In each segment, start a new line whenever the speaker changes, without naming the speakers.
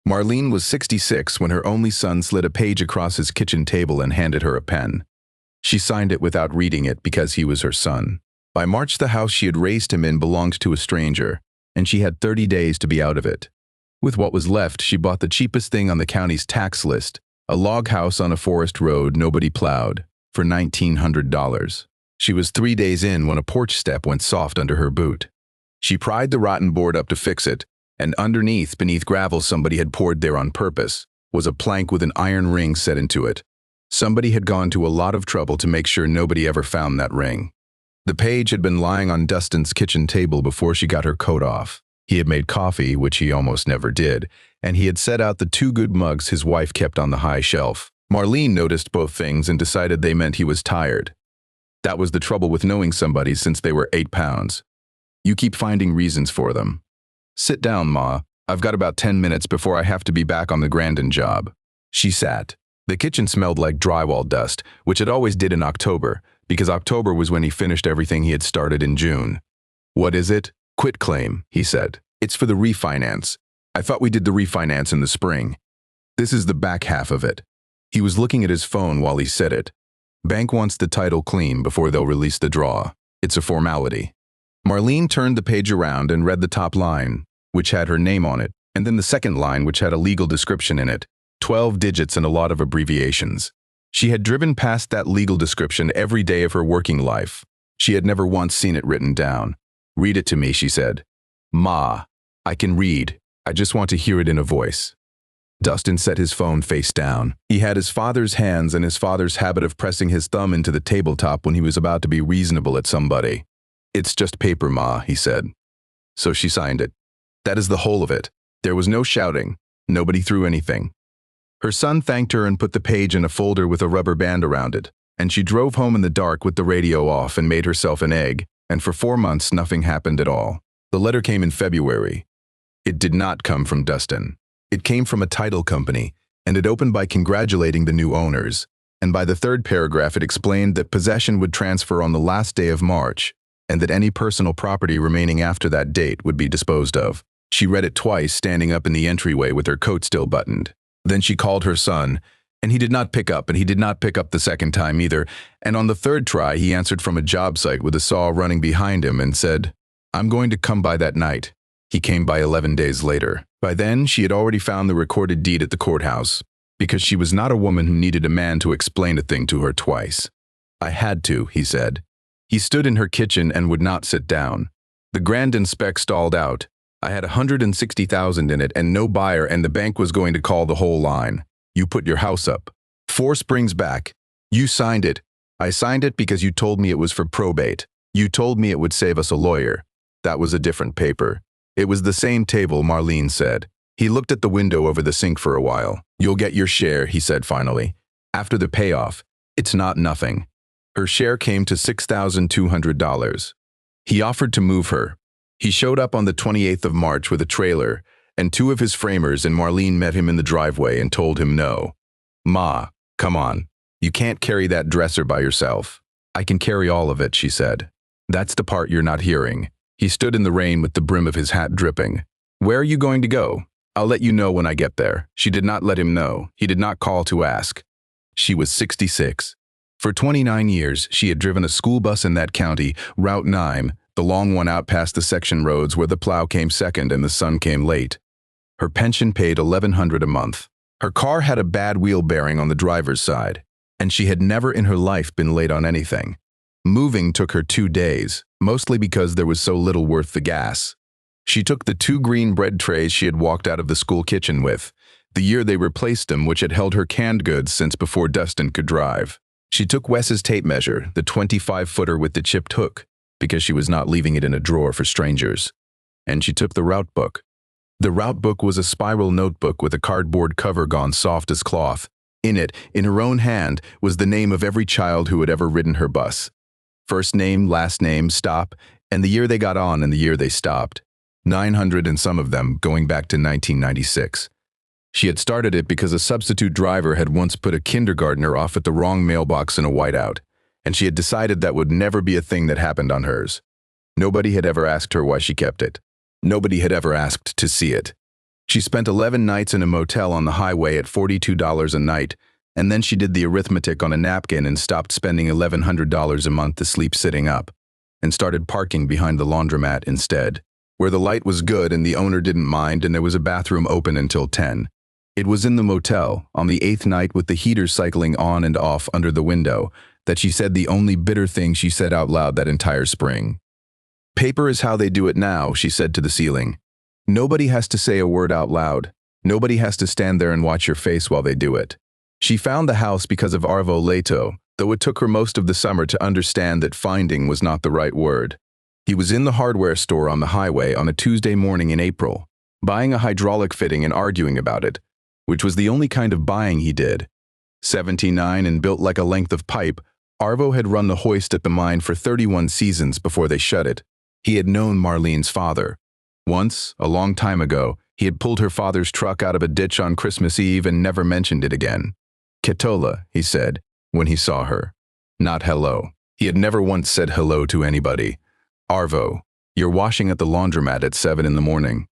Marlene was 66 when her only son slid a page across his kitchen table and handed her a pen. She signed it without reading it because he was her son. By March, the house she had raised him in belonged to a stranger, and she had 30 days to be out of it. With what was left, she bought the cheapest thing on the county's tax list, a log house on a forest road nobody plowed, for $1,900. She was 3 days in when a porch step went soft under her boot. She pried the rotten board up to fix it, and underneath, beneath gravel somebody had poured there on purpose, was a plank with an iron ring set into it. Somebody had gone to a lot of trouble to make sure nobody ever found that ring. The page had been lying on Dustin's kitchen table before she got her coat off. He had made coffee, which he almost never did, and he had set out the 2 good mugs his wife kept on the high shelf. Marlene noticed both things and decided they meant he was tired. That was the trouble with knowing somebody since they were 8 pounds. You keep finding reasons for them. Sit down, Ma. I've got about 10 minutes before I have to be back on the Grandin job. She sat. The kitchen smelled like drywall dust, which it always did in October, because October was when he finished everything he had started in June. What is it? Quitclaim, he said. It's for the refinance. I thought we did the refinance in the spring. This is the back half of it. He was looking at his phone while he said it. Bank wants the title clean before they'll release the draw. It's a formality. Marlene turned the page around and read the top line, which had her name on it, and then the second line, which had a legal description in it, 12 digits and a lot of abbreviations. She had driven past that legal description every day of her working life. She had never once seen it written down. Read it to me, she said. Ma, I can read. I just want to hear it in a voice. Dustin set his phone face down. He had his father's hands and his father's habit of pressing his thumb into the tabletop when he was about to be reasonable at somebody. It's just paper, Ma, he said. So she signed it. That is the whole of it. There was no shouting. Nobody threw anything. Her son thanked her and put the page in a folder with a rubber band around it, and she drove home in the dark with the radio off and made herself an egg, and for 4 months nothing happened at all. The letter came in February. It did not come from Dustin. It came from a title company, and it opened by congratulating the new owners, and by the 3rd paragraph it explained that possession would transfer on the last day of March, and that any personal property remaining after that date would be disposed of. She read it twice, standing up in the entryway with her coat still buttoned. Then she called her son, and he did not pick up, and he did not pick up the 2nd time either, and on the 3rd try he answered from a job site with a saw running behind him and said, I'm going to come by that night. He came by 11 days later. By then, she had already found the recorded deed at the courthouse, because she was not a woman who needed a man to explain a thing to her twice. I had to, he said. He stood in her kitchen and would not sit down. The Grandin spec stalled out. I had $160,000 in it and no buyer, and the bank was going to call the whole line. You put your house up. 4 springs back. You signed it. I signed it because you told me it was for probate. You told me it would save us a lawyer. That was a different paper. It was the same table, Marlene said. He looked at the window over the sink for a while. You'll get your share, he said finally. After the payoff, it's not nothing. Her share came to $6,200. He offered to move her. He showed up on the 28th of March with a trailer, and 2 of his framers, and Marlene met him in the driveway and told him no. Ma, come on. You can't carry that dresser by yourself. I can carry all of it, she said. That's the part you're not hearing. He stood in the rain with the brim of his hat dripping. Where are you going to go? I'll let you know when I get there. She did not let him know. He did not call to ask. She was 66. For 29 years, she had driven a school bus in that county, Route 9, the long one out past the section roads where the plow came second and the sun came late. Her pension paid $1,100 a month. Her car had a bad wheel bearing on the driver's side, and she had never in her life been late on anything. Moving took her 2 days, mostly because there was so little worth the gas. She took the 2 green bread trays she had walked out of the school kitchen with, the year they replaced them, which had held her canned goods since before Dustin could drive. She took Wes's tape measure, the 25-footer with the chipped hook, because she was not leaving it in a drawer for strangers. And she took the route book. The route book was a spiral notebook with a cardboard cover gone soft as cloth. In it, in her own hand, was the name of every child who had ever ridden her bus. First name, last name, stop, and the year they got on and the year they stopped. 900 and some of them going back to 1996. She had started it because a substitute driver had once put a kindergartner off at the wrong mailbox in a whiteout, and she had decided that would never be a thing that happened on hers. Nobody had ever asked her why she kept it. Nobody had ever asked to see it. She spent 11 nights in a motel on the highway at $42 a night, and then she did the arithmetic on a napkin and stopped spending $1,100 a month to sleep sitting up, and started parking behind the laundromat instead, where the light was good and the owner didn't mind and there was a bathroom open until 10. It was in the motel, on the 8th night with the heater cycling on and off under the window, that she said the only bitter thing she said out loud that entire spring. "Paper is how they do it now," she said to the ceiling. "Nobody has to say a word out loud. Nobody has to stand there and watch your face while they do it." She found the house because of Arvo Leto, though it took her most of the summer to understand that finding was not the right word. He was in the hardware store on the highway on a Tuesday morning in April, buying a hydraulic fitting and arguing about it, which was the only kind of buying he did. 79 and built like a length of pipe, Arvo had run the hoist at the mine for 31 seasons before they shut it. He had known Marlene's father. Once, a long time ago, he had pulled her father's truck out of a ditch on Christmas Eve and never mentioned it again. "Ketola," he said, when he saw her. Not hello. He had never once said hello to anybody. "Arvo, you're washing at the laundromat at 7 in the morning.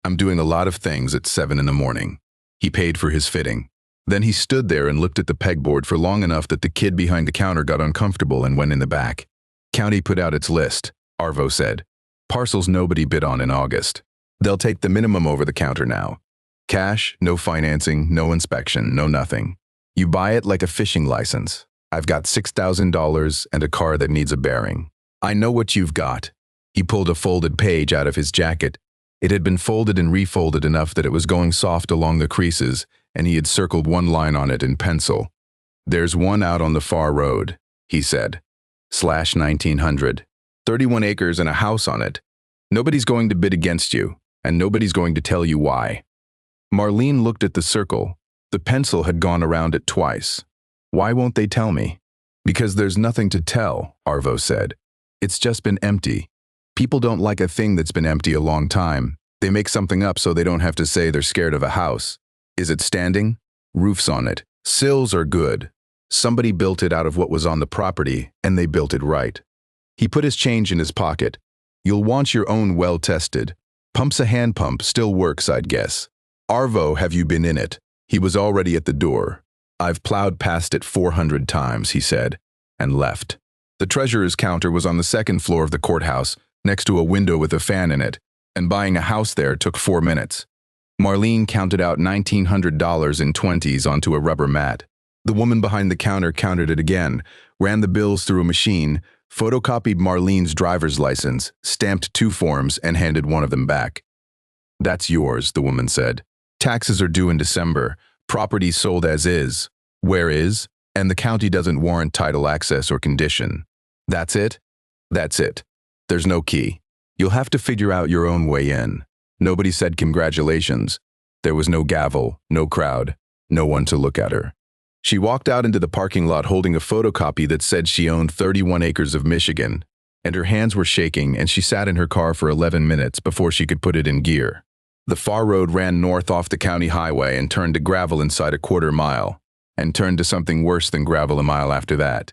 I'm doing a lot of things at 7 in the morning." He paid for his fitting. Then he stood there and looked at the pegboard for long enough that the kid behind the counter got uncomfortable and went in the back. "County put out its list," Arvo said. "Parcels nobody bid on in August. They'll take the minimum over the counter now. Cash, no financing, no inspection, no nothing. You buy it like a fishing license. I've got $6,000 and a car that needs a bearing. I know what you've got." He pulled a folded page out of his jacket. It had been folded and refolded enough that it was going soft along the creases, and he had circled one line on it in pencil. "There's one out on the far road," he said. /1900. 31 acres and a house on it. Nobody's going to bid against you, and nobody's going to tell you why." Marlene looked at the circle. The pencil had gone around it twice. "Why won't they tell me?" "Because there's nothing to tell," Arvo said. "It's just been empty. People don't like a thing that's been empty a long time. They make something up so they don't have to say they're scared of a house. Is it standing? Roof's on it. Sills are good. Somebody built it out of what was on the property, and they built it right." He put his change in his pocket. "You'll want your own well-tested. Pump's a hand pump, still works, I'd guess. Arvo, have you been in it?" He was already at the door. "I've plowed past it 400 times, he said, and left. The treasurer's counter was on the second floor of the courthouse, next to a window with a fan in it, and buying a house there took 4 minutes. Marlene counted out $1,900 in 20s onto a rubber mat. The woman behind the counter counted it again, ran the bills through a machine, photocopied Marlene's driver's license, stamped 2 forms, and handed one of them back. "That's yours," the woman said. "Taxes are due in December. Property sold as is. Where is? And the county doesn't warrant title access or condition. That's it? That's it. There's no key. You'll have to figure out your own way in." Nobody said congratulations. There was no gavel, no crowd, no one to look at her. She walked out into the parking lot holding a photocopy that said she owned 31 acres of Michigan, and her hands were shaking and she sat in her car for 11 minutes before she could put it in gear. The far road ran north off the county highway and turned to gravel inside a quarter mile, and turned to something worse than gravel a mile after that.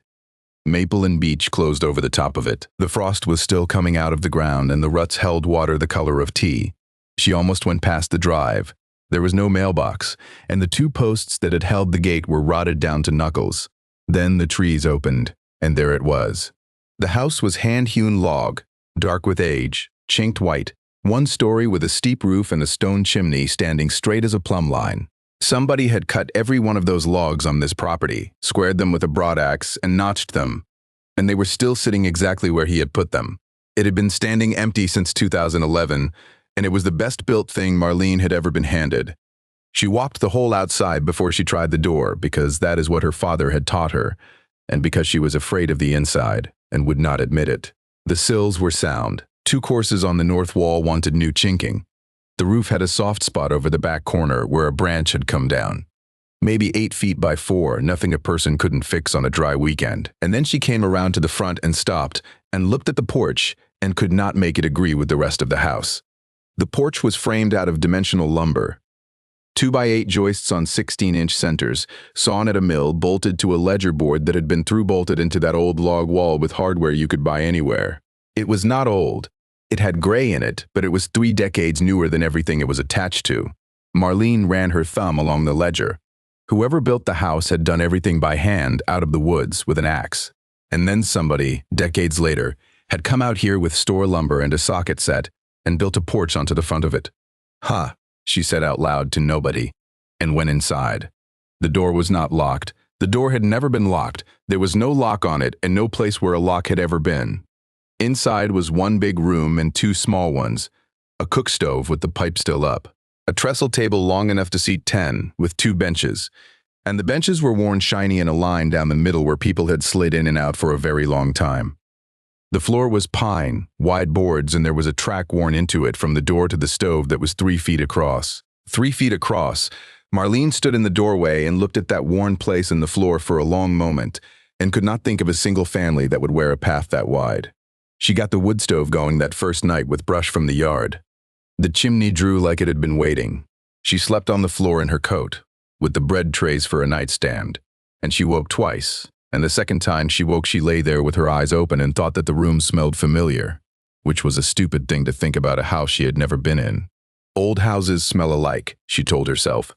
Maple and beech closed over the top of it. The frost was still coming out of the ground and the ruts held water the color of tea. She almost went past the drive. There was no mailbox, and the 2 posts that had held the gate were rotted down to knuckles. Then the trees opened, and there it was. The house was hand-hewn log, dark with age, chinked white, 1 story with a steep roof and a stone chimney standing straight as a plumb line. Somebody had cut every one of those logs on this property, squared them with a broadaxe, and notched them, and they were still sitting exactly where he had put them. It had been standing empty since 2011, and it was the best-built thing Marlene had ever been handed. She walked the whole outside before she tried the door, because that is what her father had taught her, and because she was afraid of the inside, and would not admit it. The sills were sound. 2 courses on the north wall wanted new chinking. The roof had a soft spot over the back corner where a branch had come down. Maybe 8 feet by 4, nothing a person couldn't fix on a dry weekend. And then she came around to the front and stopped, and looked at the porch, and could not make it agree with the rest of the house. The porch was framed out of dimensional lumber. 2x8 joists on 16-inch centers, sawn at a mill, bolted to a ledger board that had been through-bolted into that old log wall with hardware you could buy anywhere. It was not old. It had gray in it, but it was 3 decades newer than everything it was attached to. Marlene ran her thumb along the ledger. Whoever built the house had done everything by hand out of the woods with an axe. And then somebody, decades later, had come out here with store lumber and a socket set and built a porch onto the front of it. "Huh," she said out loud to nobody, and went inside. The door was not locked. The door had never been locked. There was no lock on it and no place where a lock had ever been. Inside was one big room and two small ones, a cook stove with the pipe still up, a trestle table long enough to seat 10 with two benches, and the benches were worn shiny in a line down the middle where people had slid in and out for a very long time. The floor was pine, wide boards, and there was a track worn into it from the door to the stove that was 3 feet across. 3 feet across. Marlene stood in the doorway and looked at that worn place in the floor for a long moment and could not think of a single family that would wear a path that wide. She got the wood stove going that first night with brush from the yard. The chimney drew like it had been waiting. She slept on the floor in her coat, with the bread trays for a nightstand, and she woke twice. And the second time she woke, she lay there with her eyes open and thought that the room smelled familiar, which was a stupid thing to think about a house she had never been in. Old houses smell alike, she told herself.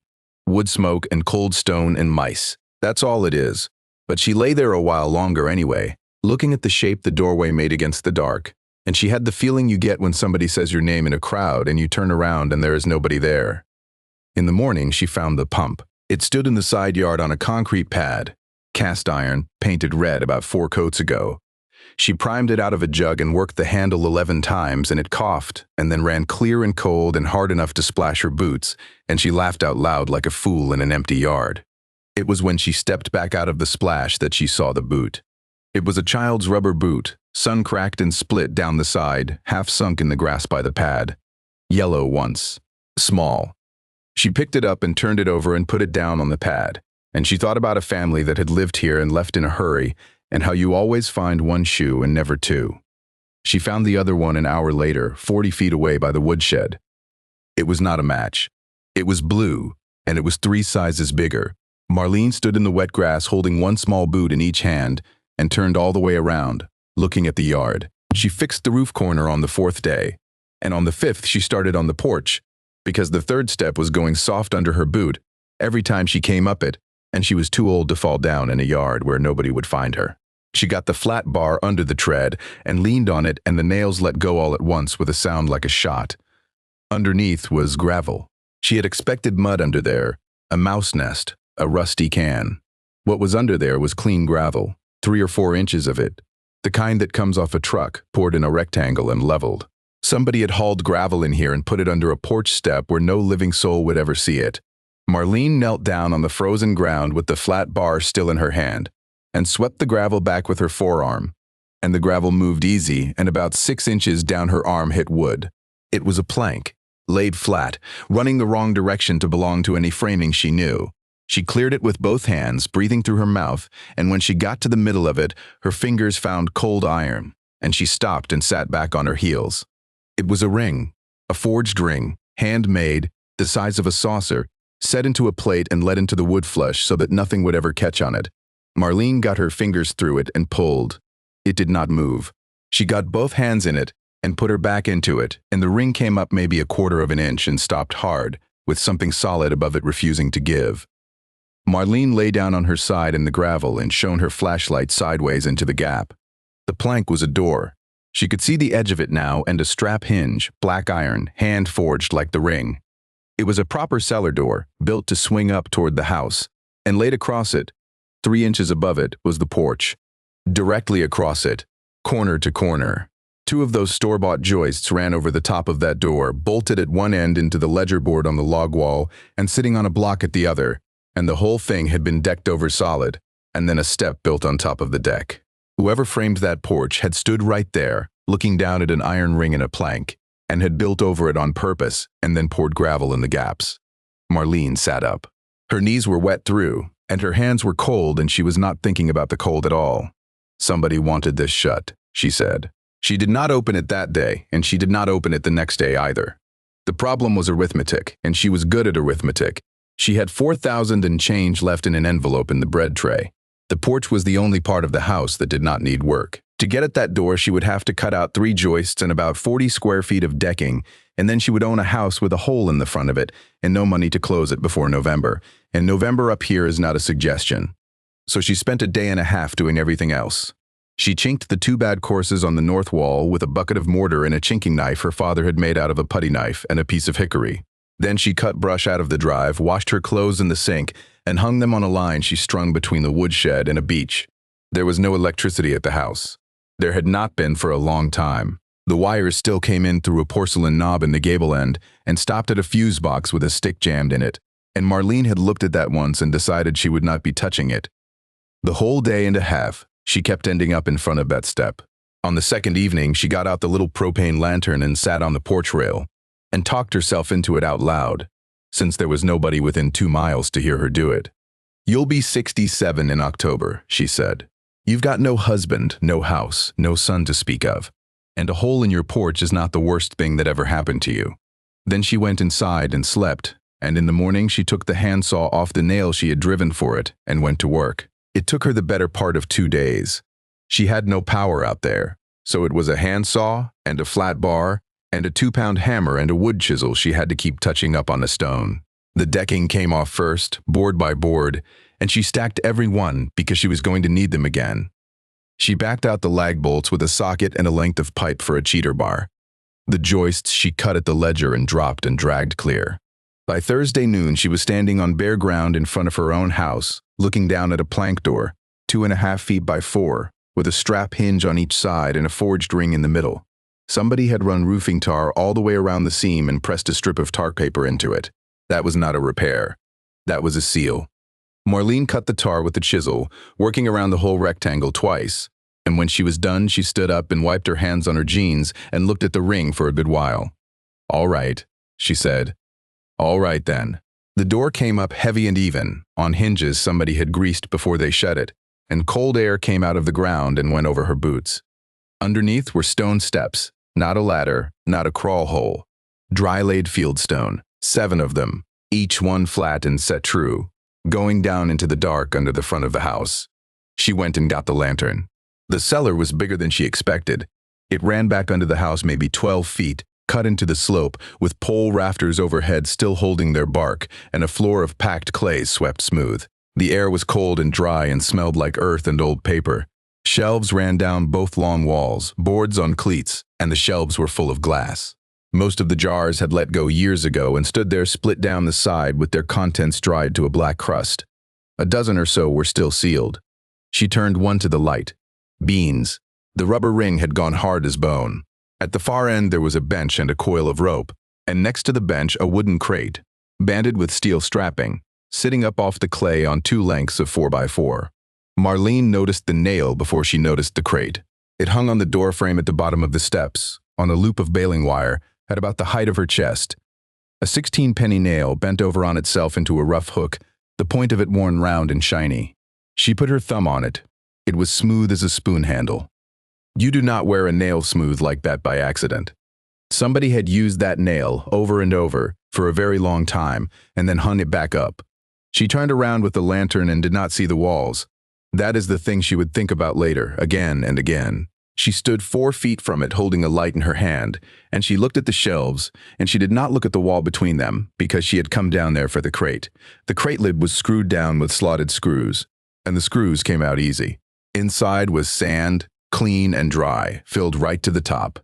Wood smoke and cold stone and mice. That's all it is. But she lay there a while longer anyway, looking at the shape the doorway made against the dark, and she had the feeling you get when somebody says your name in a crowd and you turn around and there is nobody there. In the morning, she found the pump. It stood in the side yard on a concrete pad. Cast iron, painted red about 4 coats ago. She primed it out of a jug and worked the handle 11 times, and it coughed, and then ran clear and cold and hard enough to splash her boots, and she laughed out loud like a fool in an empty yard. It was when she stepped back out of the splash that she saw the boot. It was a child's rubber boot, sun-cracked and split down the side, half sunk in the grass by the pad. Yellow once. Small. She picked it up and turned it over and put it down on the pad. And she thought about a family that had lived here and left in a hurry, and how you always find one shoe and never two. She found the other one an hour later, 40 feet away by the woodshed. It was not a match. It was blue, and it was 3 sizes bigger. Marlene stood in the wet grass holding one small boot in each hand and turned all the way around, looking at the yard. She fixed the roof corner on the 4th day, and on the 5th she started on the porch, because the 3rd step was going soft under her boot every time she came up it, and she was too old to fall down in a yard where nobody would find her. She got the flat bar under the tread and leaned on it, and the nails let go all at once with a sound like a shot. Underneath was gravel. She had expected mud under there, a mouse nest, a rusty can. What was under there was clean gravel, 3 or 4 inches of it, the kind that comes off a truck, poured in a rectangle and leveled. Somebody had hauled gravel in here and put it under a porch step where no living soul would ever see it. Marlene knelt down on the frozen ground with the flat bar still in her hand and swept the gravel back with her forearm, and the gravel moved easy, and about 6 inches down her arm hit wood. It was a plank, laid flat, running the wrong direction to belong to any framing she knew. She cleared it with both hands, breathing through her mouth, and when she got to the middle of it, her fingers found cold iron, and she stopped and sat back on her heels. It was a ring, a forged ring, handmade, the size of a saucer, set into a plate and let into the wood flush so that nothing would ever catch on it. Marlene got her fingers through it and pulled. It did not move. She got both hands in it and put her back into it, and the ring came up maybe 1/4 of an inch and stopped hard, with something solid above it refusing to give. Marlene lay down on her side in the gravel and shone her flashlight sideways into the gap. The plank was a door. She could see the edge of it now and a strap hinge, black iron, hand-forged like the ring. It was a proper cellar door, built to swing up toward the house, and laid across it, 3 inches above it, was the porch. Directly across it, corner to corner, 2 of those store-bought joists ran over the top of that door, bolted at one end into the ledger board on the log wall and sitting on a block at the other, and the whole thing had been decked over solid, and then a step built on top of the deck. Whoever framed that porch had stood right there, looking down at an iron ring and a plank, and had built over it on purpose and then poured gravel in the gaps. Marlene sat up. Her knees were wet through, and her hands were cold, and she was not thinking about the cold at all. Somebody wanted this shut, she said. She did not open it that day, and she did not open it the next day either. The problem was arithmetic, and she was good at arithmetic. She had 4,000 and change left in an envelope in the bread tray. The porch was the only part of the house that did not need work. To get at that door, she would have to cut out 3 joists and about 40 square feet of decking, and then she would own a house with a hole in the front of it and no money to close it before November, and November up here is not a suggestion. So she spent a day and a half doing everything else. She chinked the 2 bad courses on the north wall with a bucket of mortar and a chinking knife her father had made out of a putty knife and a piece of hickory. Then she cut brush out of the drive, washed her clothes in the sink, and hung them on a line she strung between the woodshed and a beach. There was no electricity at the house. There had not been for a long time. The wires still came in through a porcelain knob in the gable end and stopped at a fuse box with a stick jammed in it, and Marlene had looked at that once and decided she would not be touching it. The whole day and a half, she kept ending up in front of that step. On the second evening, she got out the little propane lantern and sat on the porch rail, and talked herself into it out loud, since there was nobody within 2 miles to hear her do it. "You'll be 67 in October," she said. "You've got no husband, no house, no son to speak of, and a hole in your porch is not the worst thing that ever happened to you." Then she went inside and slept, and in the morning she took the handsaw off the nail she had driven for it and went to work. It took her the better part of 2 days. She had no power out there, so it was a handsaw and a flat bar and a 2-pound hammer and a wood chisel she had to keep touching up on a stone. The decking came off first, board by board, and she stacked every one because she was going to need them again. She backed out the lag bolts with a socket and a length of pipe for a cheater bar. The joists she cut at the ledger and dropped and dragged clear. By Thursday noon, she was standing on bare ground in front of her own house, looking down at a plank door, 2.5 feet by 4, with a strap hinge on each side and a forged ring in the middle. Somebody had run roofing tar all the way around the seam and pressed a strip of tar paper into it. That was not a repair. That was a seal. Marlene cut the tar with the chisel, working around the whole rectangle twice, and when she was done, she stood up and wiped her hands on her jeans and looked at the ring for a good while. "All right," she said. "All right then." The door came up heavy and even, on hinges somebody had greased before they shut it, and cold air came out of the ground and went over her boots. Underneath were stone steps, not a ladder, not a crawl hole. Dry-laid fieldstone, 7 of them, each one flat and set true, going down into the dark under the front of the house. She went and got the lantern. The cellar was bigger than she expected. It ran back under the house maybe 12 feet, cut into the slope, with pole rafters overhead still holding their bark, and a floor of packed clay swept smooth. The air was cold and dry and smelled like earth and old paper. Shelves ran down both long walls, boards on cleats, and the shelves were full of glass. Most of the jars had let go years ago and stood there split down the side with their contents dried to a black crust. A dozen or so were still sealed. She turned one to the light. Beans. The rubber ring had gone hard as bone. At the far end there was a bench and a coil of rope, and next to the bench a wooden crate, banded with steel strapping, sitting up off the clay on 2 lengths of 4x4. Marlene noticed the nail before she noticed the crate. It hung on the doorframe at the bottom of the steps, on a loop of baling wire, at about the height of her chest. A 16-penny nail bent over on itself into a rough hook, the point of it worn round and shiny. She put her thumb on it. It was smooth as a spoon handle. You do not wear a nail smooth like that by accident. Somebody had used that nail over and over for a very long time and then hung it back up. She turned around with the lantern and did not see the walls. That is the thing she would think about later, again and again. She stood 4 feet from it holding a light in her hand, and she looked at the shelves, and she did not look at the wall between them because she had come down there for the crate. The crate lid was screwed down with slotted screws, and the screws came out easy. Inside was sand, clean and dry, filled right to the top.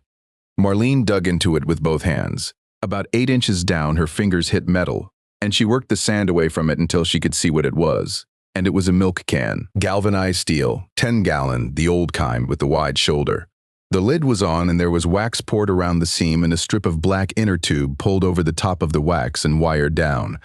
Marlene dug into it with both hands. About 8 inches down, her fingers hit metal, and she worked the sand away from it until she could see what it was. And it was a milk can, galvanized steel, 10-gallon, the old kind with the wide shoulder. The lid was on and there was wax poured around the seam and a strip of black inner tube pulled over the top of the wax and wired down.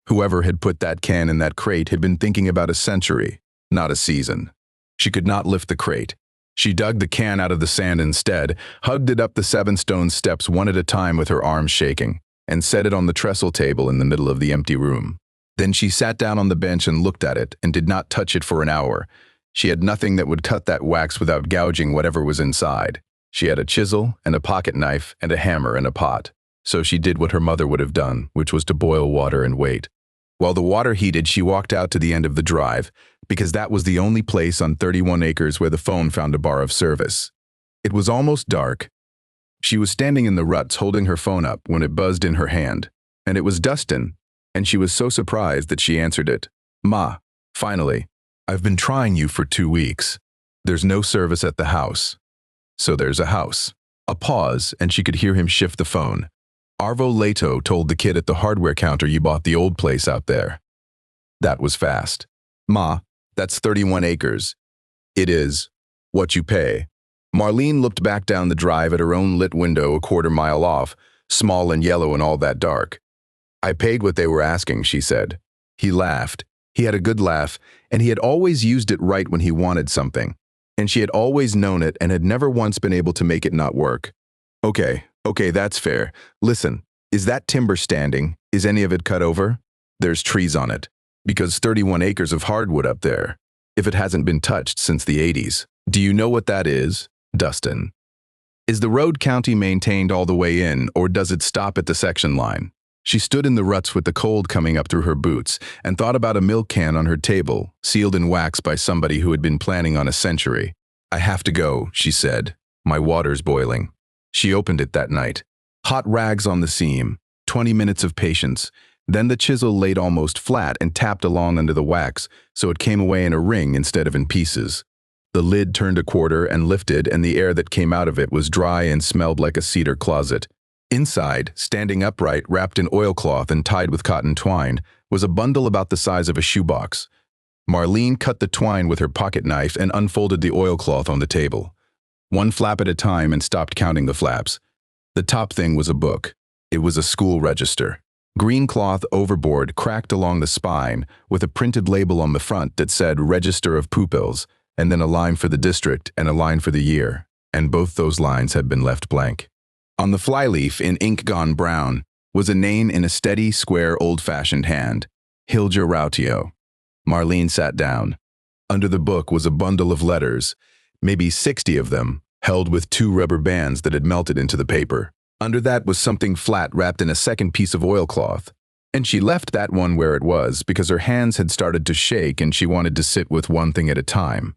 Whoever had put that can in that crate had been thinking about a century, not a season. She could not lift the crate. She dug the can out of the sand instead, hugged it up the 7 stone steps one at a time with her arms shaking, and set it on the trestle table in the middle of the empty room. Then she sat down on the bench and looked at it and did not touch it for an hour. She had nothing that would cut that wax without gouging whatever was inside. She had a chisel and a pocket knife and a hammer and a pot. So she did what her mother would have done, which was to boil water and wait. While the water heated, she walked out to the end of the drive, because that was the only place on 31 acres where the phone found a bar of service. It was almost dark. She was standing in the ruts holding her phone up when it buzzed in her hand. And it was Dustin, and she was so surprised that she answered it. "Ma, finally. I've been trying you for 2 weeks. There's no service at the house." So there's a house. A pause, and she could hear him shift the phone. "Arvo Leto told the kid at the hardware counter you bought the old place out there." That was fast. "Ma, that's 31 acres. It is. What you pay." Marlene looked back down the drive at her own lit window a quarter-mile off, small and yellow and all that dark. "I paid what they were asking," she said. He laughed. He had a good laugh, and he had always used it right when he wanted something. And she had always known it and had never once been able to make it not work. Okay, that's fair. Listen, is that timber standing? Is any of it cut over?" "There's trees on it. Because 31 acres of hardwood up there. If it hasn't been touched since the 80s. "Do you know what that is?" Dustin. "Is the road county maintained all the way in, or does it stop at the section line?" She stood in the ruts with the cold coming up through her boots and thought about a milk can on her table, sealed in wax by somebody who had been planning on a century. "I have to go," she said. "My water's boiling." She opened it that night. Hot rags on the seam, 20 minutes of patience. Then the chisel laid almost flat and tapped along under the wax, so it came away in a ring instead of in pieces. The lid turned a quarter and lifted, and the air that came out of it was dry and smelled like a cedar closet. Inside, standing upright, wrapped in oilcloth and tied with cotton twine, was a bundle about the size of a shoebox. Marlene cut the twine with her pocket knife and unfolded the oilcloth on the table. One flap at a time, and stopped counting the flaps. The top thing was a book. It was a school register. Green cloth overboard cracked along the spine, with a printed label on the front that said Register of Pupils, and then a line for the district and a line for the year, and both those lines had been left blank. On the flyleaf, in ink gone brown, was a name in a steady, square, old-fashioned hand. Hilja Rautio. Marlene sat down. Under the book was a bundle of letters, maybe 60 of them, held with 2 rubber bands that had melted into the paper. Under that was something flat wrapped in a second piece of oilcloth. And she left that one where it was because her hands had started to shake and she wanted to sit with one thing at a time.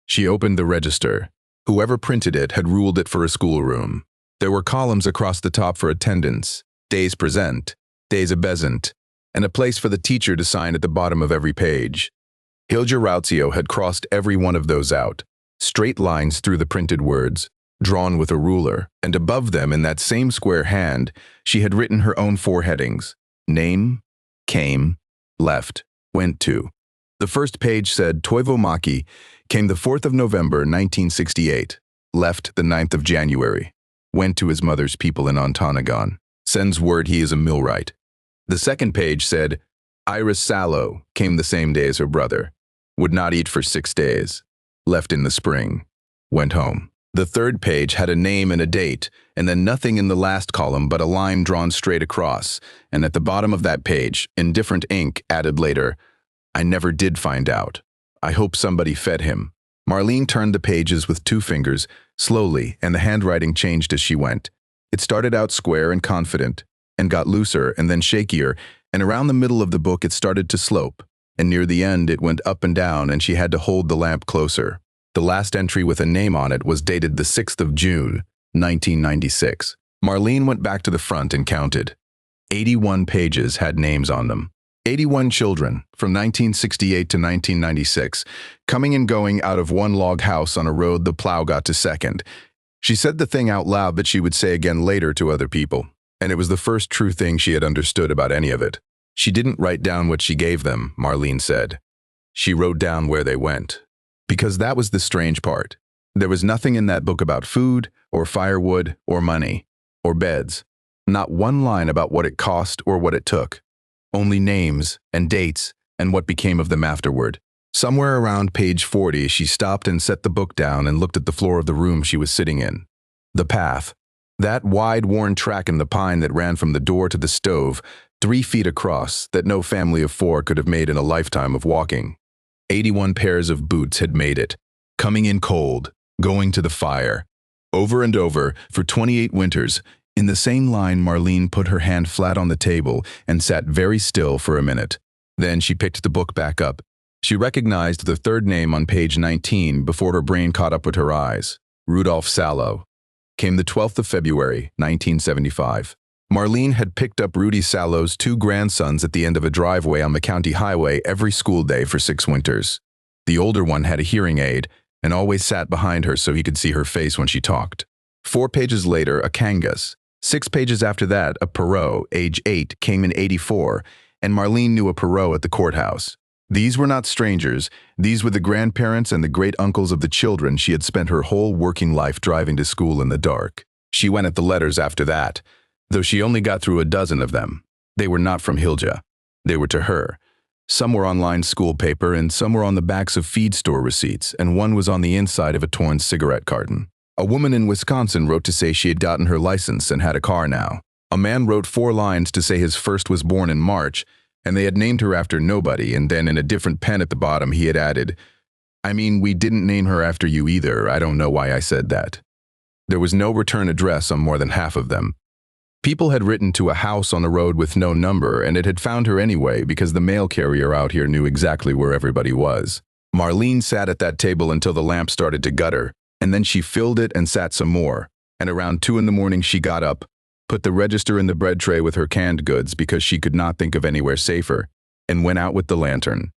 She opened the register. Whoever printed it had ruled it for a schoolroom. There were columns across the top for attendance, days present, days absent, and a place for the teacher to sign at the bottom of every page. Hilja Rautio had crossed every one of those out, straight lines through the printed words, drawn with a ruler, and above them in that same square hand, she had written her own 4 headings: name, came, left, went to. The first page said Toivo Maki came the 4th of November, 1968, left the 9th of January, went to his mother's people in Ontonagon, sends word he is a millwright. The second page said Iris Sallow came the same day as her brother, would not eat for 6 days, left in the spring, went home. The third page had a name and a date, and then nothing in the last column but a line drawn straight across, and at the bottom of that page, in different ink, added later, I never did find out. I hope somebody fed him. Marlene turned the pages with 2 fingers, slowly, and the handwriting changed as she went. It started out square and confident, and got looser and then shakier, and around the middle of the book it started to slope, and near the end it went up and down and she had to hold the lamp closer. The last entry with a name on it was dated the 6th of June, 1996. Marlene went back to the front and counted. 81 pages had names on them. 81 children, from 1968 to 1996, coming and going out of one log house on a road the plow got to second. She said the thing out loud that she would say again later to other people, and it was the first true thing she had understood about any of it. She didn't write down what she gave them, Marlene said. She wrote down where they went. Because that was the strange part. There was nothing in that book about food, or firewood, or money, or beds. Not one line about what it cost or what it took. Only names and dates and what became of them afterward. Somewhere around page 40, she stopped and set the book down and looked at the floor of the room she was sitting in. The path. That wide, worn track in the pine that ran from the door to the stove, 3 feet across, that no family of 4 could have made in a lifetime of walking. 81 pairs of boots had made it, coming in cold, going to the fire. Over and over, for 28 winters, in the same line, Marlene put her hand flat on the table and sat very still for a minute. Then she picked the book back up. She recognized the third name on page 19 before her brain caught up with her eyes. Rudolph Sallow. came the 12th of February, 1975. Marlene had picked up Rudy Sallow's two grandsons at the end of a driveway on the county highway every school day for 6 winters. The older one had a hearing aid and always sat behind her so he could see her face when she talked. 4 pages later, a Kangas. 6 pages after that, a Perot, age 8, came in '84, and Marlene knew a Perot at the courthouse. These were not strangers. These were the grandparents and the great-uncles of the children she had spent her whole working life driving to school in the dark. She went at the letters after that, though she only got through a dozen of them. They were not from Hilja. They were to her. Some were on lined school paper, and some were on the backs of feed store receipts, and one was on the inside of a torn cigarette carton. A woman in Wisconsin wrote to say she had gotten her license and had a car now. A man wrote 4 lines to say his first was born in March, and they had named her after nobody, and then in a different pen at the bottom he had added, "I mean, we didn't name her after you either. I don't know why I said that." There was no return address on more than half of them. People had written to a house on the road with no number, and it had found her anyway because the mail carrier out here knew exactly where everybody was. Marlene sat at that table until the lamp started to gutter, and then she filled it and sat some more, and around 2 in the morning she got up, put the register in the bread tray with her canned goods because she could not think of anywhere safer, and went out with the lantern.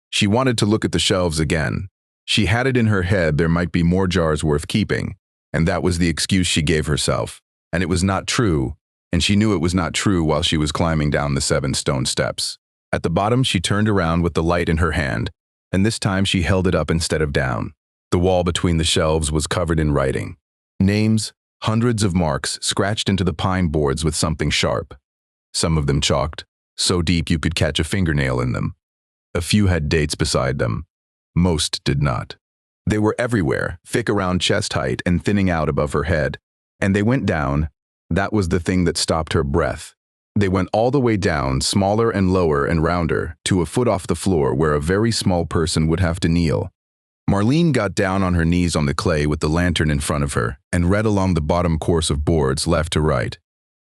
She wanted to look at the shelves again. She had it in her head there might be more jars worth keeping, and that was the excuse she gave herself. And it was not true, and she knew it was not true while she was climbing down the 7 stone steps. At the bottom she turned around with the light in her hand, and this time she held it up instead of down. The wall between the shelves was covered in writing. Names, hundreds of marks scratched into the pine boards with something sharp. Some of them chalked, so deep you could catch a fingernail in them. A few had dates beside them. Most did not. They were everywhere, thick around chest height and thinning out above her head. And they went down. That was the thing that stopped her breath. They went all the way down, smaller and lower and rounder, to a foot off the floor where a very small person would have to kneel. Marlene got down on her knees on the clay with the lantern in front of her and read along the bottom course of boards left to right.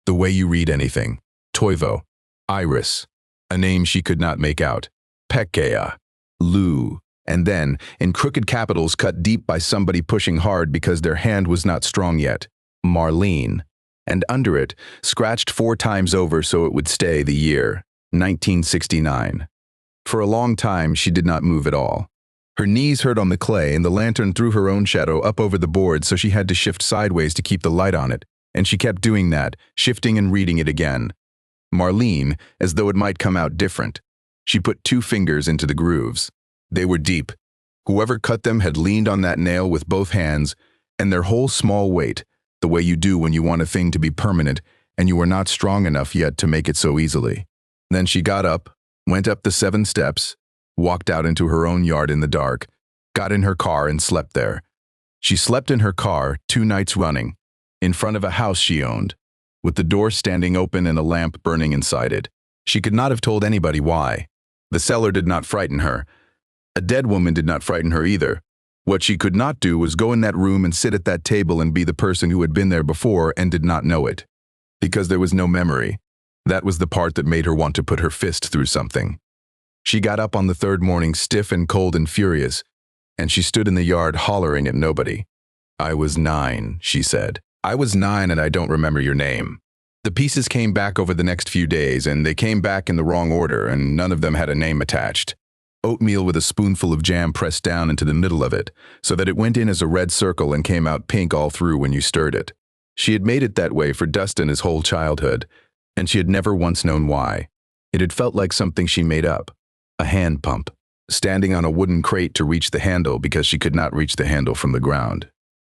The way you read anything. Toivo. Iris. A name she could not make out. Pekea. Lou. And then, in crooked capitals cut deep by somebody pushing hard because their hand was not strong yet, Marlene. And under it, scratched 4 times over so it would stay, the year, 1969. For a long time, she did not move at all. Her knees hurt on the clay, and the lantern threw her own shadow up over the board, so she had to shift sideways to keep the light on it, and she kept doing that, shifting and reading it again. Marlene, as though it might come out different. She put 2 fingers into the grooves. They were deep. Whoever cut them had leaned on that nail with both hands, and their whole small weight, the way you do when you want a thing to be permanent, and you are not strong enough yet to make it so easily. Then she got up, went up the 7 steps, walked out into her own yard in the dark, got in her car and slept there. She slept in her car 2 nights running, in front of a house she owned, with the door standing open and a lamp burning inside it. She could not have told anybody why. The cellar did not frighten her. A dead woman did not frighten her either. What she could not do was go in that room and sit at that table and be the person who had been there before and did not know it. Because there was no memory. That was the part that made her want to put her fist through something. She got up on the 3rd morning stiff and cold and furious, and she stood in the yard hollering at nobody. "I was 9, she said. "I was 9 and I don't remember your name." The pieces came back over the next few days, and they came back in the wrong order, and none of them had a name attached. Oatmeal with a spoonful of jam pressed down into the middle of it, so that it went in as a red circle and came out pink all through when you stirred it. She had made it that way for Dustin his whole childhood, and she had never once known why. It had felt like something she made up. A hand pump, standing on a wooden crate to reach the handle because she could not reach the handle from the ground.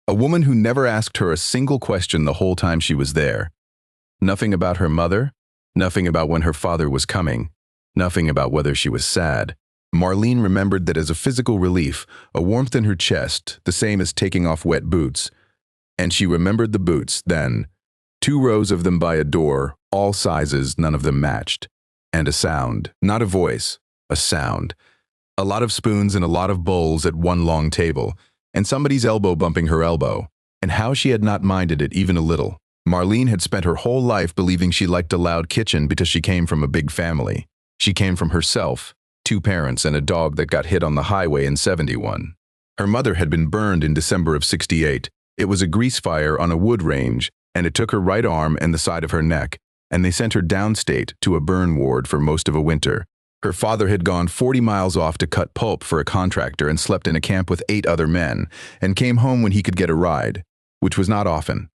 A woman who never asked her a single question the whole time she was there. Nothing about her mother, nothing about when her father was coming, nothing about whether she was sad. Marlene remembered that as a physical relief, a warmth in her chest, the same as taking off wet boots. And she remembered the boots, then. 2 rows of them by a door, all sizes, none of them matched. And a sound, not a voice, a sound. A lot of spoons and a lot of bowls at one long table, and somebody's elbow bumping her elbow. And how she had not minded it even a little. Marlene had spent her whole life believing she liked a loud kitchen because she came from a big family. She came from herself, 2 parents and a dog that got hit on the highway in '71. Her mother had been burned in December of '68. It was a grease fire on a wood range, and it took her right arm and the side of her neck, and they sent her downstate to a burn ward for most of a winter. Her father had gone 40 miles off to cut pulp for a contractor and slept in a camp with 8 other men, and came home when he could get a ride, which was not often.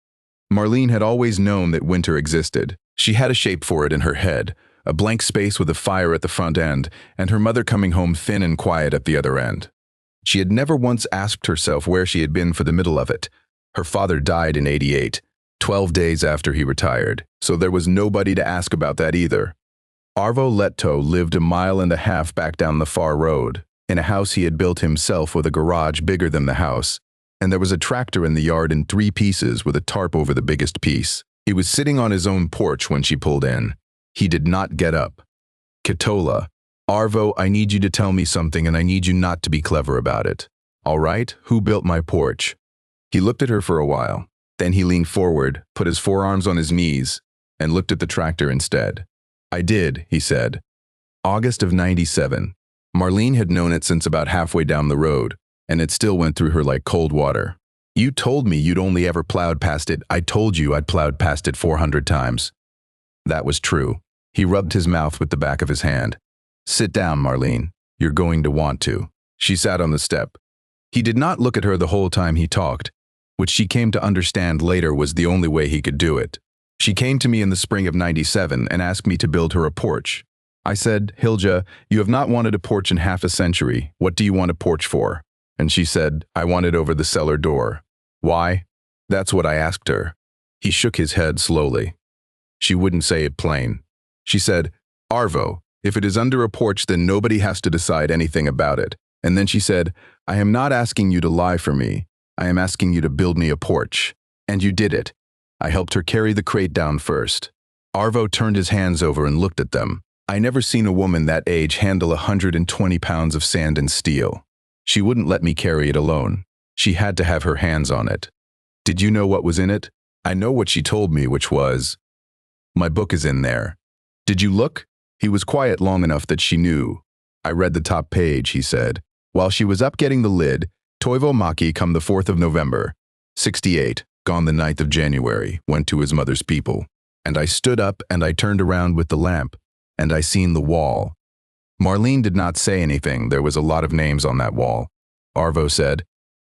Marlene had always known that winter existed. She had a shape for it in her head, a blank space with a fire at the front end, and her mother coming home thin and quiet at the other end. She had never once asked herself where she had been for the middle of it. Her father died in '88, 12 days after he retired, so there was nobody to ask about that either. Arvo Letto lived a mile and a half back down the far road, in a house he had built himself with a garage bigger than the house, and there was a tractor in the yard in 3 pieces with a tarp over the biggest piece. He was sitting on his own porch when she pulled in. He did not get up. Katola, Arvo, I need you to tell me something and I need you not to be clever about it. All right, who built my porch? He looked at her for a while. Then he leaned forward, put his forearms on his knees, and looked at the tractor instead. I did, he said. August of '97. Marlene had known it since about halfway down the road, and it still went through her like cold water. You told me you'd only ever plowed past it. I told you I'd plowed past it 400 times. That was true. He rubbed his mouth with the back of his hand. Sit down, Marlene. You're going to want to. She sat on the step. He did not look at her the whole time he talked, which she came to understand later was the only way he could do it. She came to me in the spring of '97 and asked me to build her a porch. I said, Hilja, you have not wanted a porch in half a century. What do you want a porch for? And she said, I want it over the cellar door. Why? That's what I asked her. He shook his head slowly. She wouldn't say it plain. She said, Arvo, if it is under a porch, then nobody has to decide anything about it. And then she said, I am not asking you to lie for me. I am asking you to build me a porch. And you did it. I helped her carry the crate down first. Arvo turned his hands over and looked at them. I never seen a woman that age handle 120 pounds of sand and steel. She wouldn't let me carry it alone. She had to have her hands on it. Did you know what was in it? I know what she told me, which was, my book is in there. Did you look? He was quiet long enough that she knew. I read the top page, he said. While she was up getting the lid, Toivo Maki come the 4th of November. 68, gone the 9th of January, went to his mother's people. And I stood up and I turned around with the lamp, and I seen the wall. Marlene did not say anything. There was a lot of names on that wall. Arvo said,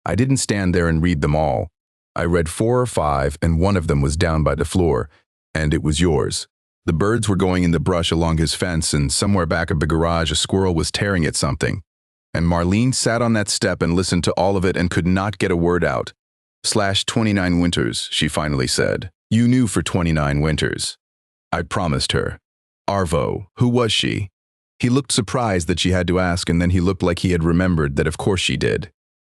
I didn't stand there and read them all. I read 4 or 5, and one of them was down by the floor, and it was yours. The birds were going in the brush along his fence, and somewhere back of the garage a squirrel was tearing at something. And Marlene sat on that step and listened to all of it and could not get a word out. /29 winters, she finally said. You knew for 29 winters. I promised her. Arvo, who was she? He looked surprised that she had to ask, and then he looked like he had remembered that of course she did.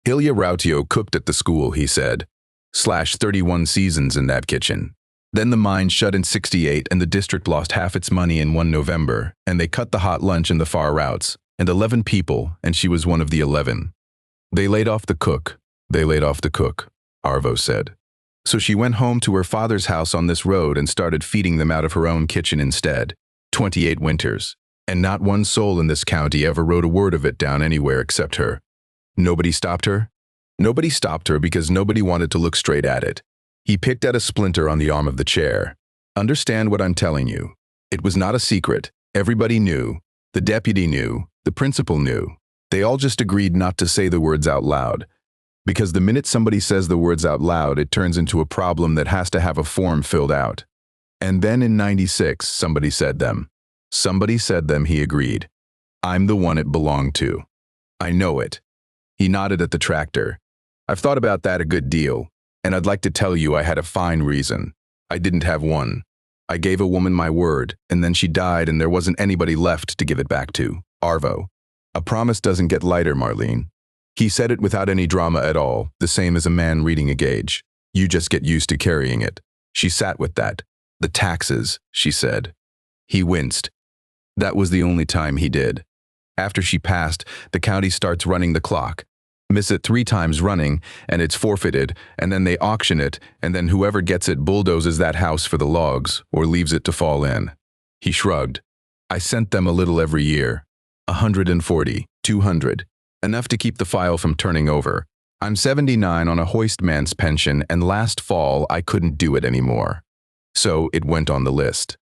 Hilja Rautio cooked at the school, he said. /31 seasons in that kitchen. Then the mine shut in '68 and the district lost half its money in 1 November, and they cut the hot lunch and the far routes, and 11 people, and she was one of the 11. They laid off the cook. They laid off the cook, Arvo said. So she went home to her father's house on this road and started feeding them out of her own kitchen instead. 28 winters. And not one soul in this county ever wrote a word of it down anywhere except her. Nobody stopped her? Nobody stopped her because nobody wanted to look straight at it. He picked at a splinter on the arm of the chair. Understand what I'm telling you. It was not a secret. Everybody knew. The deputy knew. The principal knew. They all just agreed not to say the words out loud. Because the minute somebody says the words out loud, it turns into a problem that has to have a form filled out. And then in '96, somebody said them. Somebody said them, he agreed. I'm the one it belonged to. I know it. He nodded at the tractor. I've thought about that a good deal, and I'd like to tell you I had a fine reason. I didn't have one. I gave a woman my word, and then she died and there wasn't anybody left to give it back to. Arvo. A promise doesn't get lighter, Marlene. He said it without any drama at all, the same as a man reading a gauge. You just get used to carrying it. She sat with that. The taxes, she said. He winced. That was the only time he did. After she passed, the county starts running the clock. Miss it 3 times running, and it's forfeited, and then they auction it, and then whoever gets it bulldozes that house for the logs, or leaves it to fall in. He shrugged. I sent them a little every year. 140, 200. Enough to keep the file from turning over. I'm 79 on a hoistman's pension, and last fall I couldn't do it anymore. So it went on the list.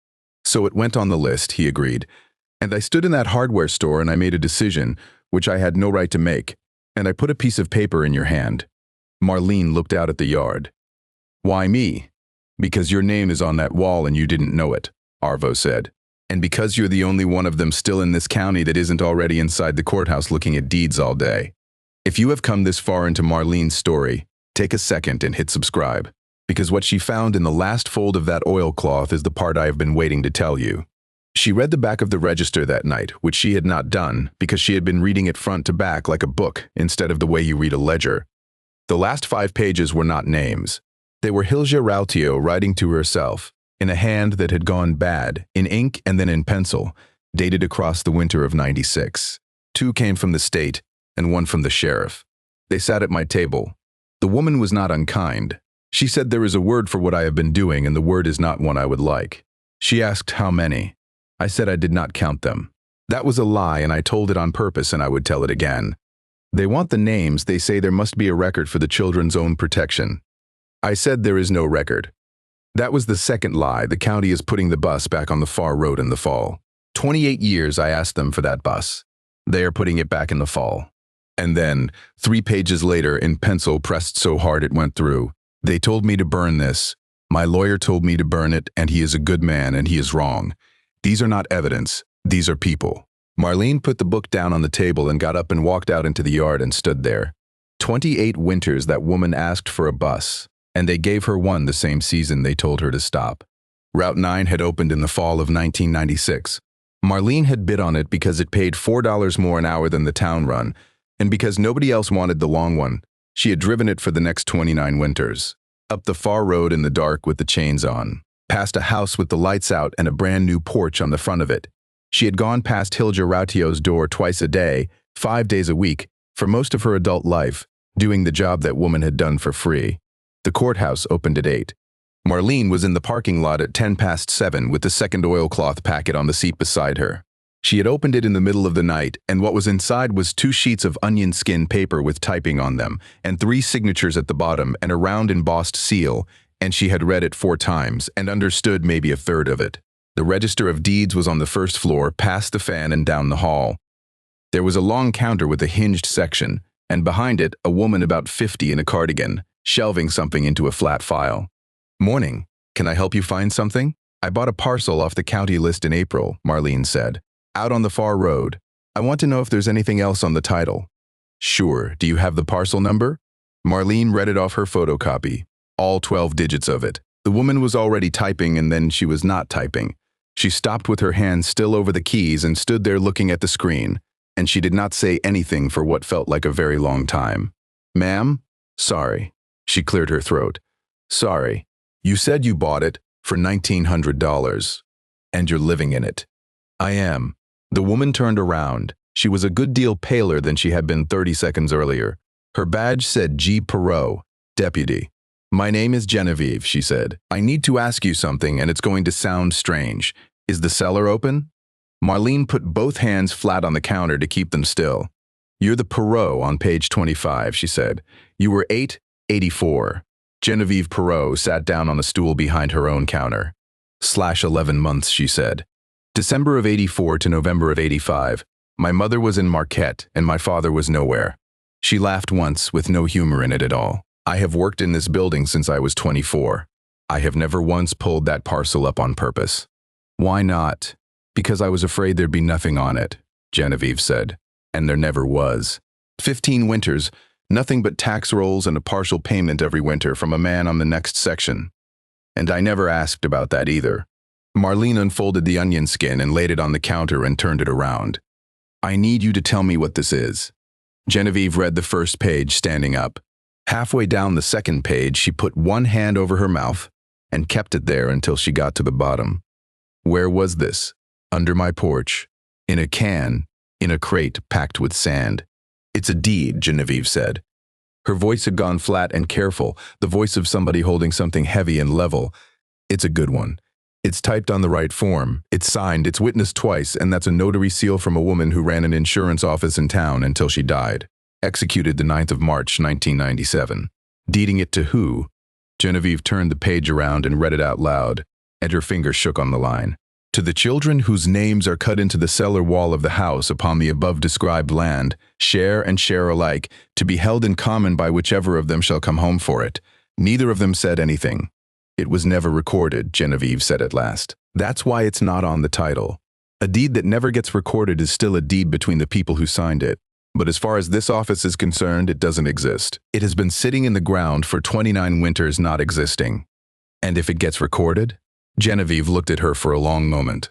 He agreed. And I stood in that hardware store and I made a decision, which I had no right to make, and I put a piece of paper in your hand. Marlene looked out at the yard. Why me? Because your name is on that wall and you didn't know it, Arvo said. And because you're the only one of them still in this county that isn't already inside the courthouse looking at deeds all day. If you have come this far into Marlene's story, take a second and hit subscribe, because what she found in the last fold of that oilcloth is the part I have been waiting to tell you. She read the back of the register that night, which she had not done because she had been reading it front to back like a book instead of the way you read a ledger. The last 5 pages were not names. They were Hilja Rautio writing to herself, in a hand that had gone bad, in ink and then in pencil, dated across the winter of '96. 2 came from the state, and 1 from the sheriff. They sat at my table. The woman was not unkind. She said there is a word for what I have been doing, and the word is not one I would like. She asked how many. I said I did not count them. That was a lie, and I told it on purpose, and I would tell it again. They want the names. They say there must be a record for the children's own protection. I said there is no record. That was the second lie. The county is putting the bus back on the far road in the fall. 28 years I asked them for that bus. They are putting it back in the fall. And then, 3 pages later, in pencil pressed so hard it went through, they told me to burn this. My lawyer told me to burn it, and he is a good man, and he is wrong. These are not evidence. These are people. Marlene put the book down on the table and got up and walked out into the yard and stood there. 28 winters that woman asked for a bus, and they gave her one the same season they told her to stop. Route 9 had opened in the fall of 1996. Marlene had bid on it because it paid $4 more an hour than the town run, and because nobody else wanted the long one. She had driven it for the next 29 winters. Up the far road in the dark with the chains on. Past a house with the lights out and a brand new porch on the front of it. She had gone past Hilja Rautio's door twice a day, 5 days a week, for most of her adult life, doing the job that woman had done for free. The courthouse opened at 8. Marlene was in the parking lot at 7:10 with the second oilcloth packet on the seat beside her. She had opened it in the middle of the night, and what was inside was 2 sheets of onion skin paper with typing on them, and 3 signatures at the bottom, and a round embossed seal, and she had read it 4 times and understood maybe a third of it. The register of deeds was on the first floor, past the fan and down the hall. There was a long counter with a hinged section, and behind it, a woman about 50 in a cardigan, shelving something into a flat file. Morning. Can I help you find something? I bought a parcel off the county list in April, Marlene said. Out on the far road. I want to know if there's anything else on the title. Sure. Do you have the parcel number? Marlene read it off her photocopy. All 12 digits of it. The woman was already typing, and then she was not typing. She stopped with her hand still over the keys and stood there looking at the screen, and she did not say anything for what felt like a very long time. Ma'am? Sorry. She cleared her throat. Sorry. You said you bought it for $1,900, and you're living in it. I am. The woman turned around. She was a good deal paler than she had been 30 seconds earlier. Her badge said G. Perot, deputy. My name is Genevieve, she said. I need to ask you something, and it's going to sound strange. Is the cellar open? Marlene put both hands flat on the counter to keep them still. You're the Perot on page 25, she said. You were 884. Genevieve Perot sat down on a stool behind her own counter. /11 months, she said. December of 84 to November of 85. My mother was in Marquette, and my father was nowhere. She laughed once, with no humor in it at all. I have worked in this building since I was 24. I have never once pulled that parcel up on purpose. Why not? Because I was afraid there'd be nothing on it, Genevieve said. And there never was. 15 winters, nothing but tax rolls and a partial payment every winter from a man on the next section. And I never asked about that either. Marlene unfolded the onion skin and laid it on the counter and turned it around. I need you to tell me what this is. Genevieve read the first page standing up. Halfway down the second page, she put one hand over her mouth and kept it there until she got to the bottom. Where was this? Under my porch. In a can, in a crate packed with sand. It's a deed, Genevieve said. Her voice had gone flat and careful, the voice of somebody holding something heavy and level. It's a good one. It's typed on the right form. It's signed, it's witnessed twice, and that's a notary seal from a woman who ran an insurance office in town until she died. executed the 9th of March, 1997. Deeding it to who? Genevieve turned the page around and read it out loud, and her finger shook on the line. To the children whose names are cut into the cellar wall of the house upon the above described land, share and share alike, to be held in common by whichever of them shall come home for it. Neither of them said anything. It was never recorded, Genevieve said at last. That's why it's not on the title. A deed that never gets recorded is still a deed between the people who signed it. But as far as this office is concerned, it doesn't exist. It has been sitting in the ground for 29 winters not existing. And if it gets recorded? Genevieve looked at her for a long moment.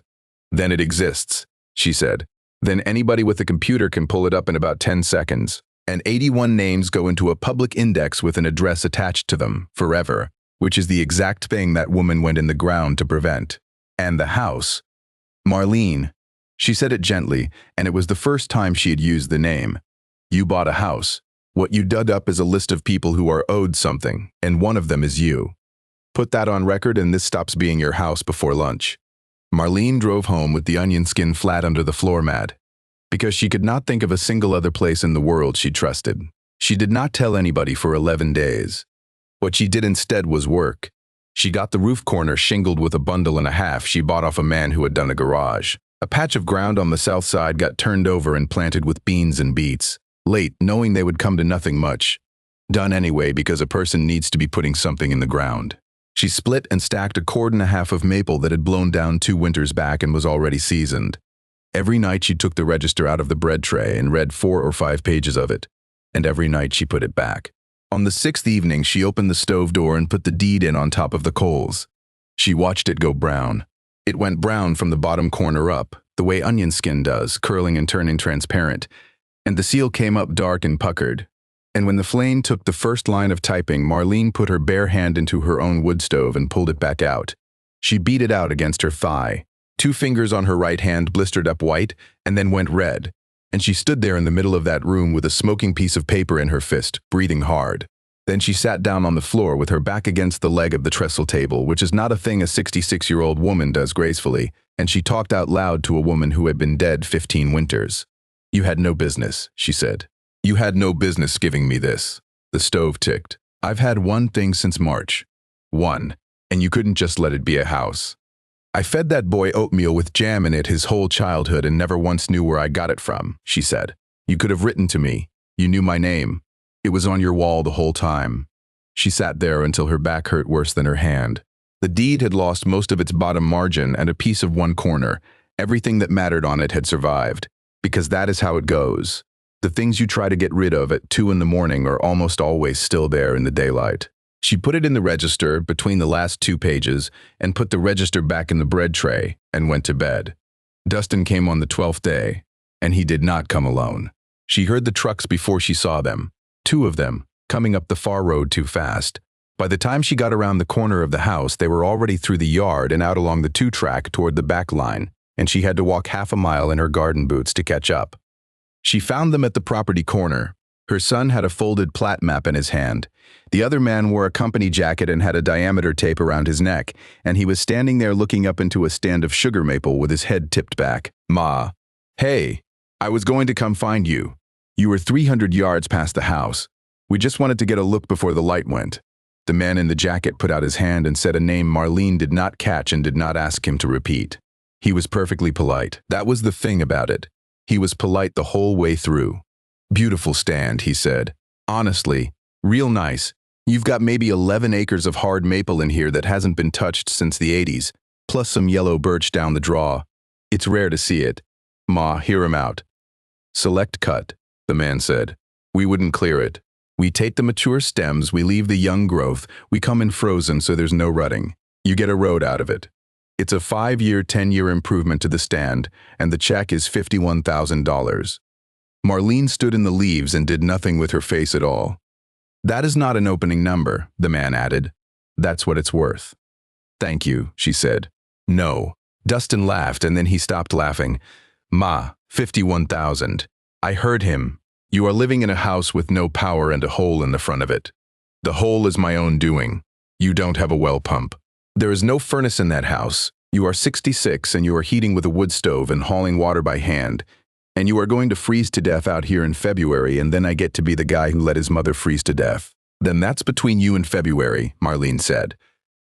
Then it exists, she said. Then anybody with a computer can pull it up in about 10 seconds. And 81 names go into a public index with an address attached to them, forever, which is the exact thing that woman went in the ground to prevent. And the house. Marlene. She said it gently, and it was the first time she had used the name. You bought a house. What you dug up is a list of people who are owed something, and one of them is you. Put that on record and this stops being your house before lunch. Marlene drove home with the onion skin flat under the floor mat, because she could not think of a single other place in the world she trusted. She did not tell anybody for 11 days. What she did instead was work. She got the roof corner shingled with a bundle and a half she bought off a man who had done a garage. A patch of ground on the south side got turned over and planted with beans and beets. Late, knowing they would come to nothing much. Done anyway because a person needs to be putting something in the ground. She split and stacked a cord and a half of maple that had blown down 2 winters back and was already seasoned. Every night she took the register out of the bread tray and read 4 or 5 pages of it. And every night she put it back. On the 6th evening, she opened the stove door and put the deed in on top of the coals. She watched it go brown. It went brown from the bottom corner up, the way onion skin does, curling and turning transparent. And the seal came up dark and puckered. And when the flame took the first line of typing, Marlene put her bare hand into her own wood stove and pulled it back out. She beat it out against her thigh. 2 fingers on her right hand blistered up white and then went red. And she stood there in the middle of that room with a smoking piece of paper in her fist, breathing hard. Then she sat down on the floor with her back against the leg of the trestle table, which is not a thing a 66-year-old woman does gracefully, and she talked out loud to a woman who had been dead 15 winters. You had no business, she said. You had no business giving me this. The stove ticked. I've had one thing since March. One. And you couldn't just let it be a house. I fed that boy oatmeal with jam in it his whole childhood and never once knew where I got it from, she said. You could have written to me. You knew my name. It was on your wall the whole time. She sat there until her back hurt worse than her hand. The deed had lost most of its bottom margin and a piece of one corner. Everything that mattered on it had survived. Because that is how it goes. The things you try to get rid of at 2 in the morning are almost always still there in the daylight. She put it in the register between the last 2 pages and put the register back in the bread tray and went to bed. Dustin came on the 12th day, and he did not come alone. She heard the trucks before she saw them, 2 of them, coming up the far road too fast. By the time she got around the corner of the house, they were already through the yard and out along the 2-track toward the back line, and she had to walk half a mile in her garden boots to catch up. She found them at the property corner. Her son had a folded plat map in his hand. The other man wore a company jacket and had a diameter tape around his neck, and he was standing there looking up into a stand of sugar maple with his head tipped back. Ma. Hey, I was going to come find you. You were 300 yards past the house. We just wanted to get a look before the light went. The man in the jacket put out his hand and said a name Marlene did not catch and did not ask him to repeat. He was perfectly polite. That was the thing about it. He was polite the whole way through. Beautiful stand, he said. Honestly, real nice. You've got maybe 11 acres of hard maple in here that hasn't been touched since the 80s, plus some yellow birch down the draw. It's rare to see it. Ma, hear him out. Select cut, the man said. We wouldn't clear it. We take the mature stems, we leave the young growth, we come in frozen so there's no rutting. You get a road out of it. It's a 5-year, 10-year improvement to the stand, and the check is $51,000. Marlene stood in the leaves and did nothing with her face at all. That is not an opening number, the man added. That's what it's worth. Thank you, she said. No. Dustin laughed, and then he stopped laughing. Ma, 51,000. I heard him. You are living in a house with no power and a hole in the front of it. The hole is my own doing. You don't have a well pump. There is no furnace in that house. You are 66 and you are heating with a wood stove and hauling water by hand. And you are going to freeze to death out here in February, and then I get to be the guy who let his mother freeze to death. Then that's between you and February, Marlene said.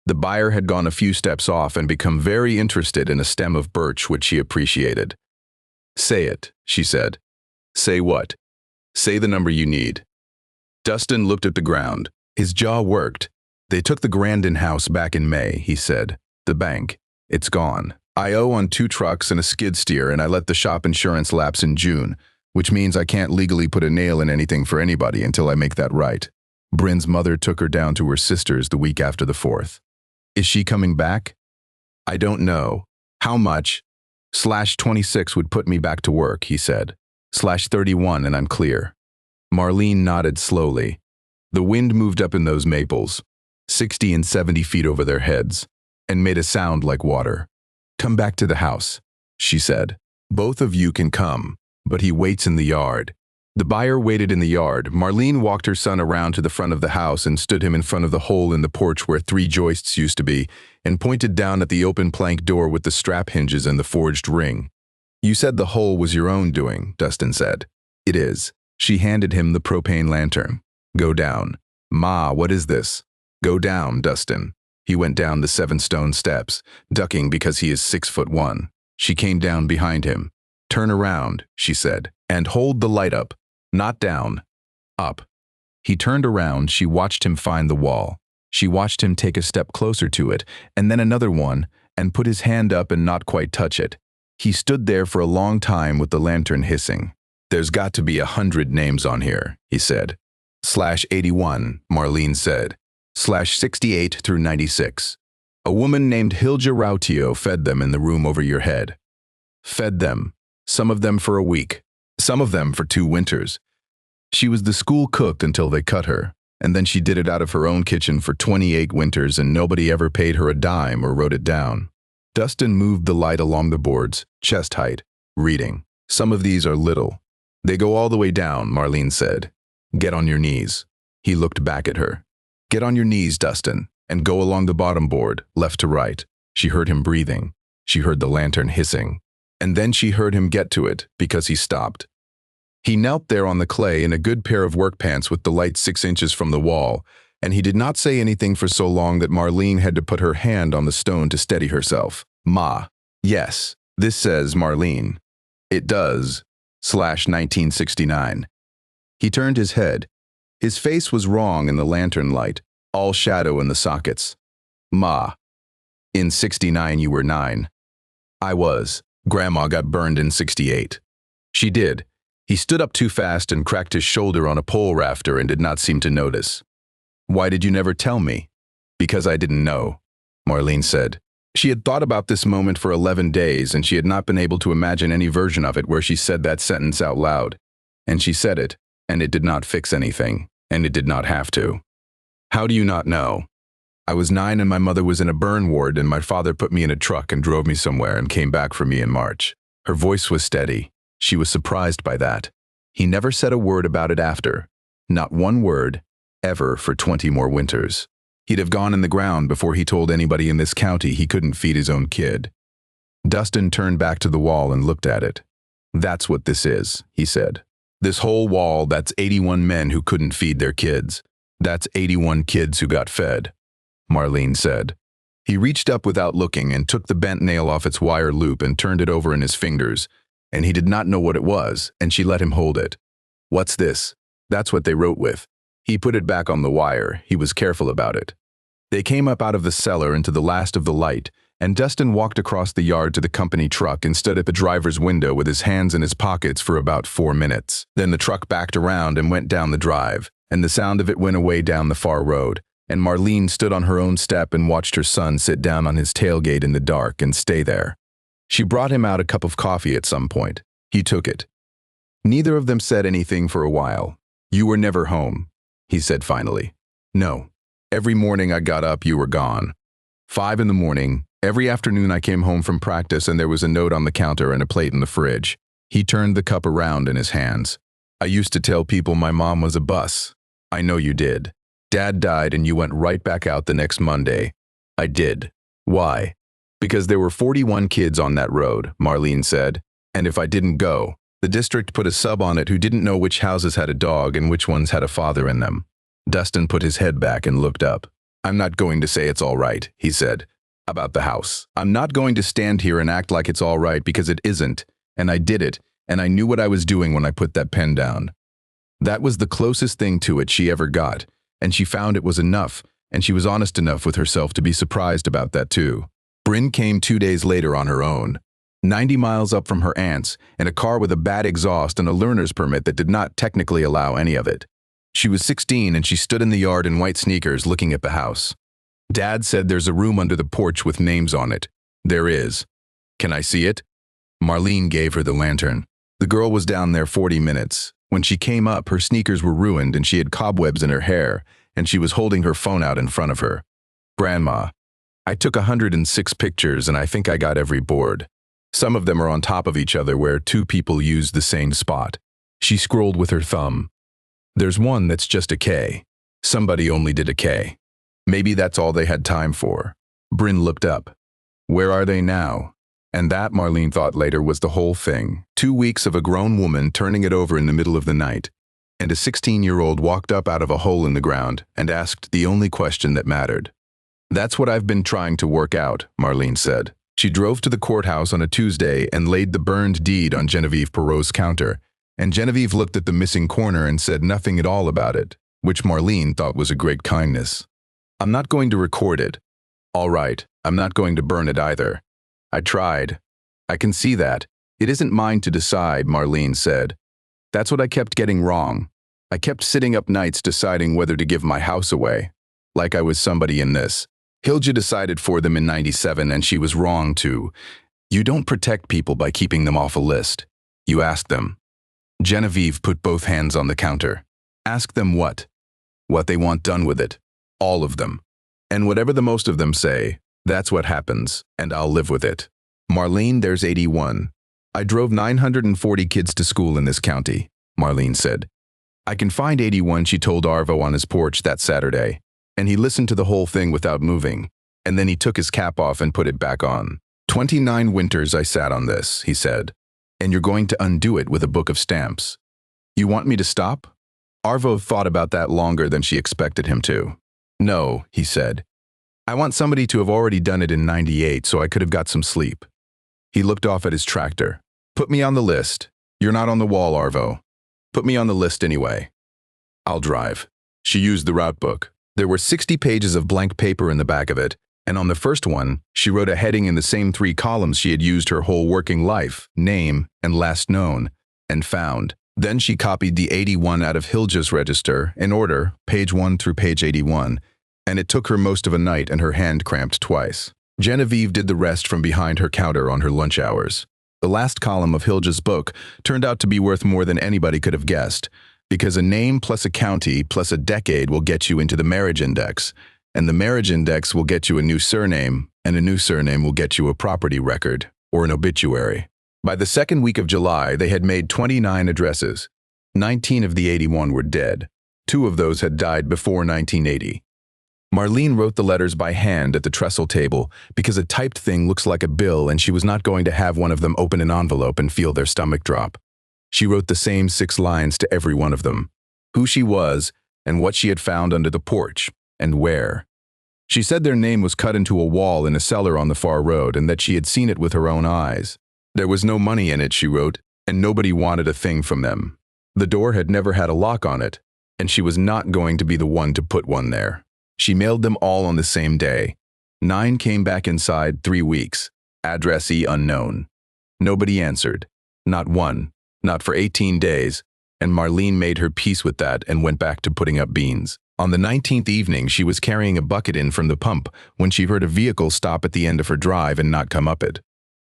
The buyer had gone a few steps off and become very interested in a stem of birch which she appreciated. Say it, she said. Say what? Say the number you need. Dustin looked at the ground. His jaw worked. They took the Grandin house back in May, he said. The bank. It's gone. I owe on 2 trucks and a skid steer, and I let the shop insurance lapse in June, which means I can't legally put a nail in anything for anybody until I make that right. Bryn's mother took her down to her sister's the week after the 4th. Is she coming back? I don't know. How much? /26 would put me back to work, he said. /31 and I'm clear. Marlene nodded slowly. The wind moved up in those maples, 60 and 70 feet over their heads, and made a sound like water. Come back to the house, she said. Both of you can come, but he waits in the yard. The buyer waited in the yard. Marlene walked her son around to the front of the house and stood him in front of the hole in the porch where 3 joists used to be, and pointed down at the open plank door with the strap hinges and the forged ring. You said the hole was your own doing, Dustin said. It is. She handed him the propane lantern. Go down. Ma, what is this? Go down, Dustin. He went down the 7 stone steps, ducking because he is 6'1". She came down behind him. Turn around, she said, and hold the light up. Not down. Up. He turned around. She watched him find the wall. She watched him take a step closer to it, and then another one, and put his hand up and not quite touch it. He stood there for a long time with the lantern hissing. There's got to be 100 names on here, he said. /81, Marlene said. /68 through 96. A woman named Hilja Rautio fed them in the room over your head. Fed them. Some of them for a week. Some of them for 2 winters. She was the school cook until they cut her, and then she did it out of her own kitchen for 28 winters, and nobody ever paid her a dime or wrote it down. Dustin moved the light along the boards, chest height, reading. Some of these are little. They go all the way down, Marlene said. Get on your knees. He looked back at her. Get on your knees, Dustin, and go along the bottom board, left to right. She heard him breathing. She heard the lantern hissing. And then she heard him get to it, because he stopped. He knelt there on the clay in a good pair of work pants with the light 6 inches from the wall, and he did not say anything for so long that Marlene had to put her hand on the stone to steady herself. Ma. Yes, this says Marlene. It does. /1969. He turned his head. His face was wrong in the lantern light, all shadow in the sockets. Ma. In 69 you were 9. I was. Grandma got burned in 68. She did. He stood up too fast and cracked his shoulder on a pole rafter and did not seem to notice. Why did you never tell me? Because I didn't know, Marlene said. She had thought about this moment for 11 days, and she had not been able to imagine any version of it where she said that sentence out loud. And she said it, and it did not fix anything, and it did not have to. How do you not know? I was 9 and my mother was in a burn ward, and my father put me in a truck and drove me somewhere and came back for me in March. Her voice was steady. She was surprised by that. He never said a word about it after. Not one word, ever, for 20 more winters. He'd have gone in the ground before he told anybody in this county he couldn't feed his own kid. Dustin turned back to the wall and looked at it. That's what this is, he said. This whole wall, that's 81 men who couldn't feed their kids. That's 81 kids who got fed, Marlene said. He reached up without looking and took the bent nail off its wire loop and turned it over in his fingers, and he did not know what it was, and she let him hold it. What's this? That's what they wrote with. He put it back on the wire. He was careful about it. They came up out of the cellar into the last of the light, and Dustin walked across the yard to the company truck and stood at the driver's window with his hands in his pockets for about 4 minutes. Then the truck backed around and went down the drive, and the sound of it went away down the far road, and Marlene stood on her own step and watched her son sit down on his tailgate in the dark and stay there. She brought him out a cup of coffee at some point. He took it. Neither of them said anything for a while. You were never home, he said finally. No. Every morning I got up, you were gone. 5 in the morning. Every afternoon I came home from practice and there was a note on the counter and a plate in the fridge. He turned the cup around in his hands. I used to tell people my mom was a bus. I know you did. Dad died and you went right back out the next Monday. I did. Why? Because there were 41 kids on that road, Marlene said, and if I didn't go, The district put a sub on it who didn't know which houses had a dog and which ones had a father in them. Dustin put his head back and looked up. "I'm not going to say it's all right," he said, "about the house. I'm not going to stand here and act like it's all right because it isn't, and I did it, and I knew what I was doing when I put that pen down." That was the closest thing to it she ever got, and she found it was enough, and she was honest enough with herself to be surprised about that too. Bryn came 2 days later on her own, 90 miles up from her aunt's, in a car with a bad exhaust and a learner's permit that did not technically allow any of it. She was 16 and she stood in the yard in white sneakers looking at the house. "Dad said there's a room under the porch with names on it." "There is." "Can I see it?" Marlene gave her the lantern. The girl was down there 40 minutes. When she came up, her sneakers were ruined and she had cobwebs in her hair, and she was holding her phone out in front of her. "Grandma, I took 106 pictures and I think I got every board. Some of them are on top of each other where two people used the same spot." She scrolled with her thumb. "There's one that's just a K. Somebody only did a K. Maybe that's all they had time for." Bryn looked up. "Where are they now?" And that, Marlene thought later, was the whole thing. 2 weeks of a grown woman turning it over in the middle of the night. And a 16-year-old walked up out of a hole in the ground and asked the only question that mattered. "That's what I've been trying to work out," Marlene said. She drove to the courthouse on a Tuesday and laid the burned deed on Genevieve Perot's counter, and Genevieve looked at the missing corner and said nothing at all about it, which Marlene thought was a great kindness. "I'm not going to record it." "All right, I'm not going to burn it either. I tried. I can see that. It isn't mine to decide," Marlene said. "That's what I kept getting wrong. I kept sitting up nights deciding whether to give my house away. Like I was somebody in this. Hilja decided for them in '97 and she was wrong too. You don't protect people by keeping them off a list. You ask them." Genevieve put both hands on the counter. "Ask them what?" "What they want done with it. All of them. And whatever the most of them say, that's what happens, and I'll live with it." "Marlene, there's 81. I drove 940 kids to school in this county," Marlene said. "I can find 81, she told Arvo on his porch that Saturday, and he listened to the whole thing without moving, and then he took his cap off and put it back on. 29 winters I sat on this," he said, "and you're going to undo it with a book of stamps. You want me to stop?" Arvo thought about that longer than she expected him to. "No," he said. "I want somebody to have already done it in '98 so I could have got some sleep." He looked off at his tractor. "Put me on the list. You're not on the wall, Arvo. Put me on the list anyway. I'll drive." She used the route book. There were 60 pages of blank paper in the back of it, and on the first one, she wrote a heading in the same 3 columns she had used her whole working life, name and last known, and found. Then she copied the 81 out of Hilja's register in order, page 1 through page 81, and it took her most of a night and her hand cramped twice. Genevieve did the rest from behind her counter on her lunch hours. The last column of Hilja's book turned out to be worth more than anybody could have guessed, because a name plus a county plus a decade will get you into the marriage index, and the marriage index will get you a new surname, and a new surname will get you a property record, or an obituary. By the second week of July, they had made 29 addresses. 19 of the 81 were dead. 2 of those had died before 1980. Marlene wrote the letters by hand at the trestle table because a typed thing looks like a bill and she was not going to have one of them open an envelope and feel their stomach drop. She wrote the same 6 lines to every one of them. Who she was and what she had found under the porch and where. She said their name was cut into a wall in a cellar on the far road and that she had seen it with her own eyes. There was no money in it, she wrote, and nobody wanted a thing from them. The door had never had a lock on it, and she was not going to be the one to put one there. She mailed them all on the same day. 9 came back inside 3 weeks. Addressee unknown. Nobody answered. Not one. Not for 18 days. And Marlene made her peace with that and went back to putting up beans. On the 19th evening, she was carrying a bucket in from the pump when she heard a vehicle stop at the end of her drive and not come up it.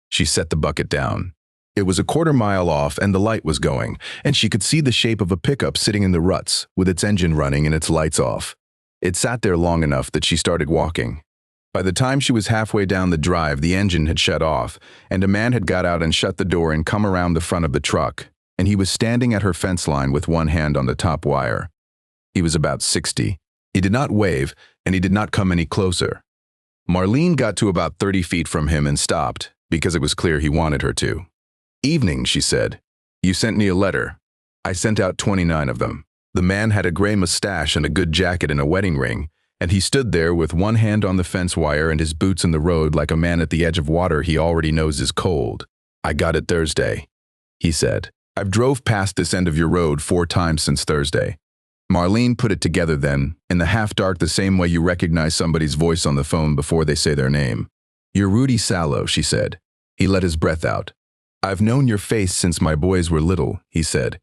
She set the bucket down. It was a quarter-mile off and the light was going, and she could see the shape of a pickup sitting in the ruts with its engine running and its lights off. It sat there long enough that she started walking. By the time she was halfway down the drive, the engine had shut off, and a man had got out and shut the door and come around the front of the truck, and he was standing at her fence line with one hand on the top wire. He was about 60. He did not wave, and he did not come any closer. Marlene got to about 30 feet from him and stopped, because it was clear he wanted her to. "Evening," she said. You sent me a letter. I sent out 29 of them. The man had a gray mustache and a good jacket and a wedding ring, and he stood there with one hand on the fence wire and his boots in the road like a man at the edge of water he already knows is cold. I got it Thursday, he said. I've drove past this end of your road 4 times since Thursday. Marlene put it together then, in the half-dark the same way you recognize somebody's voice on the phone before they say their name. You're Rudy Sallow, she said. He let his breath out. I've known your face since my boys were little, he said.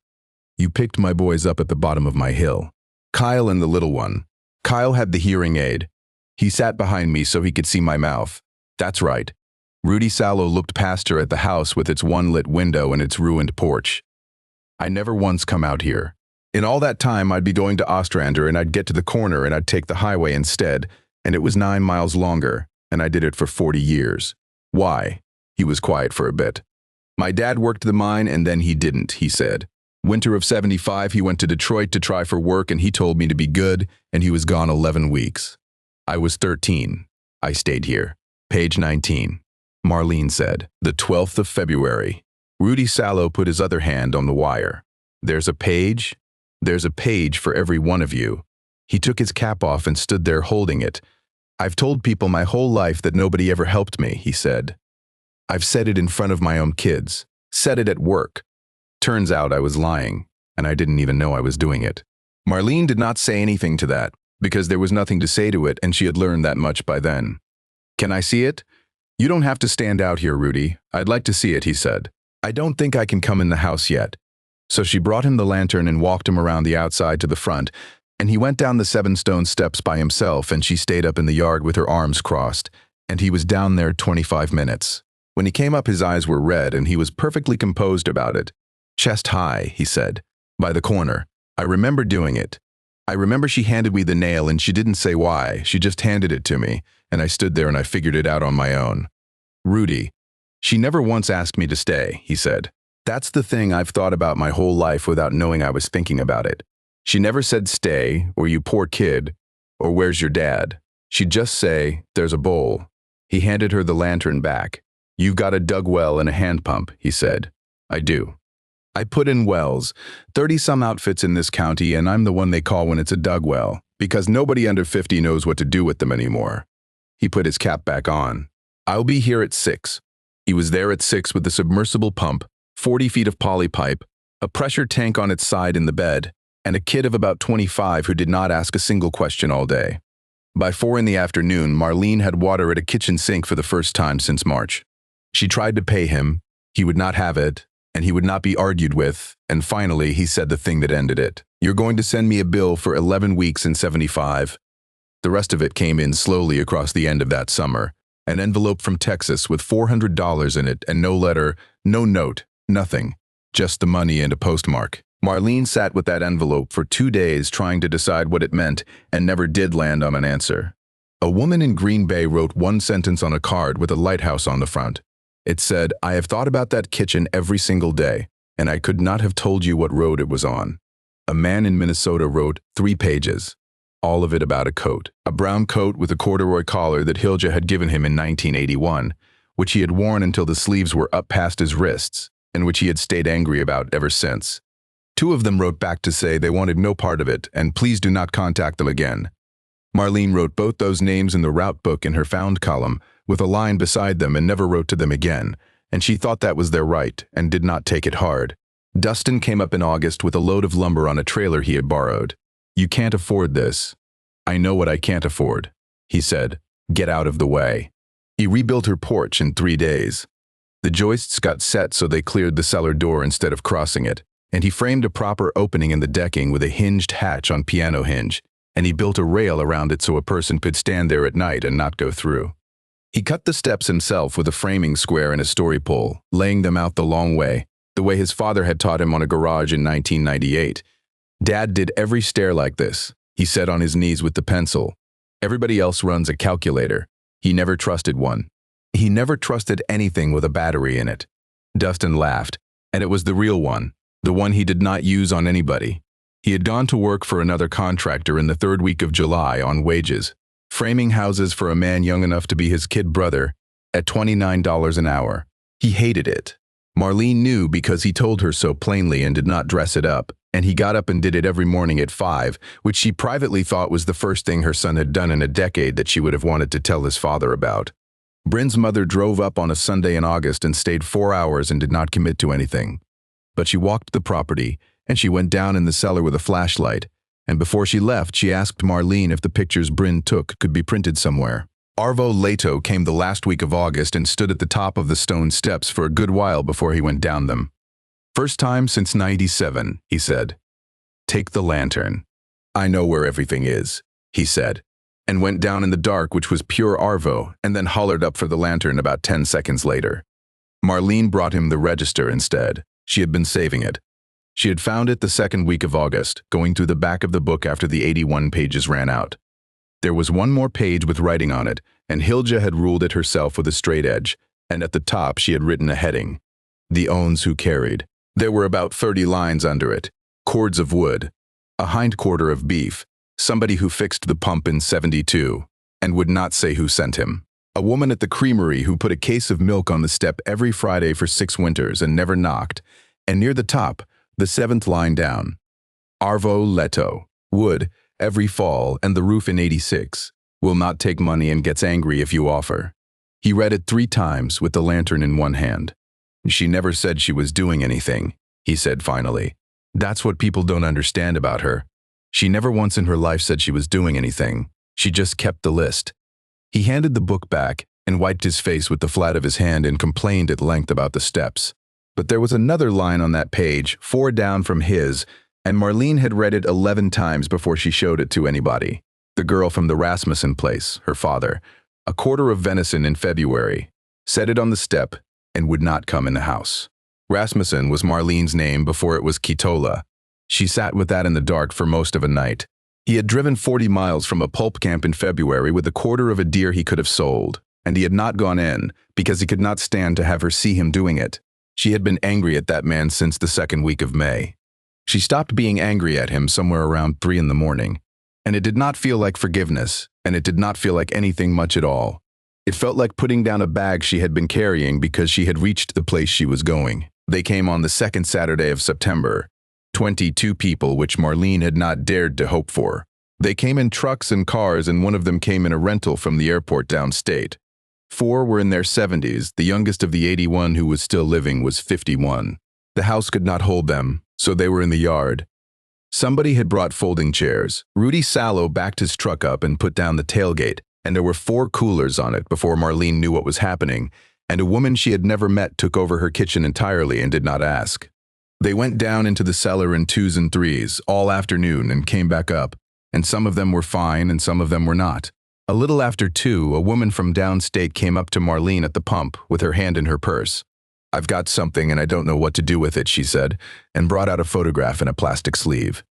You picked my boys up at the bottom of my hill. Kyle and the little one. Kyle had the hearing aid. He sat behind me so he could see my mouth. That's right. Rudy Sallow looked past her at the house with its one lit window and its ruined porch. I never once come out here. In all that time, I'd be going to Ostrander and I'd get to the corner and I'd take the highway instead, and it was 9 miles longer, and I did it for 40 years. Why? He was quiet for a bit. My dad worked the mine and then he didn't, he said. Winter of '75, he went to Detroit to try for work and he told me to be good, and he was gone 11 weeks. I was 13. I stayed here. Page 19. Marlene said, the 12th of February. Rudy Sallow put his other hand on the wire. There's a page? There's a page for every one of you. He took his cap off and stood there holding it. I've told people my whole life that nobody ever helped me, he said. I've said it in front of my own kids. Said it at work. Turns out I was lying, and I didn't even know I was doing it. Marlene did not say anything to that, because there was nothing to say to it and she had learned that much by then. Can I see it? You don't have to stand out here, Rudy. I'd like to see it, he said. I don't think I can come in the house yet. So she brought him the lantern and walked him around the outside to the front, and he went down the 7 stone steps by himself and she stayed up in the yard with her arms crossed, and he was down there 25 minutes. When he came up, his eyes were red and he was perfectly composed about it. Chest high, he said, by the corner. I remember doing it. I remember she handed me the nail and she didn't say why, she just handed it to me, and I stood there and I figured it out on my own. Rudy, she never once asked me to stay, he said. That's the thing I've thought about my whole life without knowing I was thinking about it. She never said stay, or you poor kid, or where's your dad. She'd just say, there's a bowl. He handed her the lantern back. You've got a dug well and a hand pump, he said. I do. I put in wells, 30-some outfits in this county, and I'm the one they call when it's a dug well, because nobody under 50 knows what to do with them anymore. He put his cap back on. I'll be here at 6. He was there at 6 with the submersible pump, 40 feet of poly pipe, a pressure tank on its side in the bed, and a kid of about 25 who did not ask a single question all day. By 4 in the afternoon, Marlene had water at a kitchen sink for the first time since March. She tried to pay him. He would not have it, and he would not be argued with, and finally he said the thing that ended it. You're going to send me a bill for 11 weeks in '75. The rest of it came in slowly across the end of that summer, an envelope from Texas with $400 in it and no letter, no note, nothing, just the money and a postmark. Marlene sat with that envelope for 2 days trying to decide what it meant and never did land on an answer. A woman in Green Bay wrote one sentence on a card with a lighthouse on the front. It said, I have thought about that kitchen every single day, and I could not have told you what road it was on. A man in Minnesota wrote 3 pages, all of it about a coat, a brown coat with a corduroy collar that Hilja had given him in 1981, which he had worn until the sleeves were up past his wrists, and which he had stayed angry about ever since. 2 of them wrote back to say they wanted no part of it, and please do not contact them again. Marlene wrote both those names in the route book in her found column, with a line beside them, and never wrote to them again, and she thought that was their right, and did not take it hard. Dustin came up in August with a load of lumber on a trailer he had borrowed. You can't afford this. I know what I can't afford, he said. Get out of the way. He rebuilt her porch in 3 days. The joists got set so they cleared the cellar door instead of crossing it, and he framed a proper opening in the decking with a hinged hatch on piano hinge, and he built a rail around it so a person could stand there at night and not go through. He cut the steps himself with a framing square and a story pole, laying them out the long way, the way his father had taught him on a garage in 1998. Dad did every stair like this, he said on his knees with the pencil. Everybody else runs a calculator. He never trusted one. He never trusted anything with a battery in it. Dustin laughed, and it was the real one, the one he did not use on anybody. He had gone to work for another contractor in the 3rd week of July on wages, framing houses for a man young enough to be his kid brother, at $29 an hour. He hated it. Marlene knew because he told her so plainly and did not dress it up, and he got up and did it every morning at 5, which she privately thought was the first thing her son had done in a decade that she would have wanted to tell his father about. Bryn's mother drove up on a Sunday in August and stayed 4 hours and did not commit to anything. But she walked the property, and she went down in the cellar with a flashlight, and before she left, she asked Marlene if the pictures Bryn took could be printed somewhere. Arvo Leto came the last week of August and stood at the top of the stone steps for a good while before he went down them. "First time since '97, he said. "Take the lantern. I know where everything is," he said, and went down in the dark, which was pure Arvo, and then hollered up for the lantern about 10 seconds later. Marlene brought him the register instead. She had been saving it. She had found it the second week of August, going through the back of the book after the 81 pages ran out. There was one more page with writing on it, and Hilja had ruled it herself with a straight edge, and at the top she had written a heading, "The owns who carried." There were about 30 lines under it, cords of wood, a hindquarter of beef, somebody who fixed the pump in '72, and would not say who sent him. A woman at the creamery who put a case of milk on the step every Friday for 6 winters and never knocked, and near the top, the 7th line down, Arvo Leto, wood, every fall, and the roof in '86, will not take money and gets angry if you offer. He read it 3 times with the lantern in one hand. "She never said she was doing anything," he said finally. "That's what people don't understand about her. She never once in her life said she was doing anything. She just kept the list." He handed the book back and wiped his face with the flat of his hand and complained at length about the steps. But there was another line on that page, 4 down from his, and Marlene had read it 11 times before she showed it to anybody. The girl from the Rasmussen place, her father, a quarter of venison in February, set it on the step and would not come in the house. Rasmussen was Marlene's name before it was Kitola. She sat with that in the dark for most of a night. He had driven 40 miles from a pulp camp in February with a quarter of a deer he could have sold, and he had not gone in because he could not stand to have her see him doing it. She had been angry at that man since the 2nd week of May. She stopped being angry at him somewhere around 3 in the morning, and it did not feel like forgiveness, and it did not feel like anything much at all. It felt like putting down a bag she had been carrying because she had reached the place she was going. They came on the 2nd Saturday of September, 22 people, which Marlene had not dared to hope for. They came in trucks and cars, and one of them came in a rental from the airport downstate. 4 were in their 70s, the youngest of the 81 who was still living was 51. The house could not hold them, so they were in the yard. Somebody had brought folding chairs. Rudy Sallow backed his truck up and put down the tailgate, and there were 4 coolers on it before Marlene knew what was happening, and a woman she had never met took over her kitchen entirely and did not ask. They went down into the cellar in 2s and 3s all afternoon and came back up, and some of them were fine and some of them were not. A little after 2, a woman from downstate came up to Marlene at the pump with her hand in her purse. "I've got something and I don't know what to do with it," she said, and brought out a photograph in a plastic sleeve.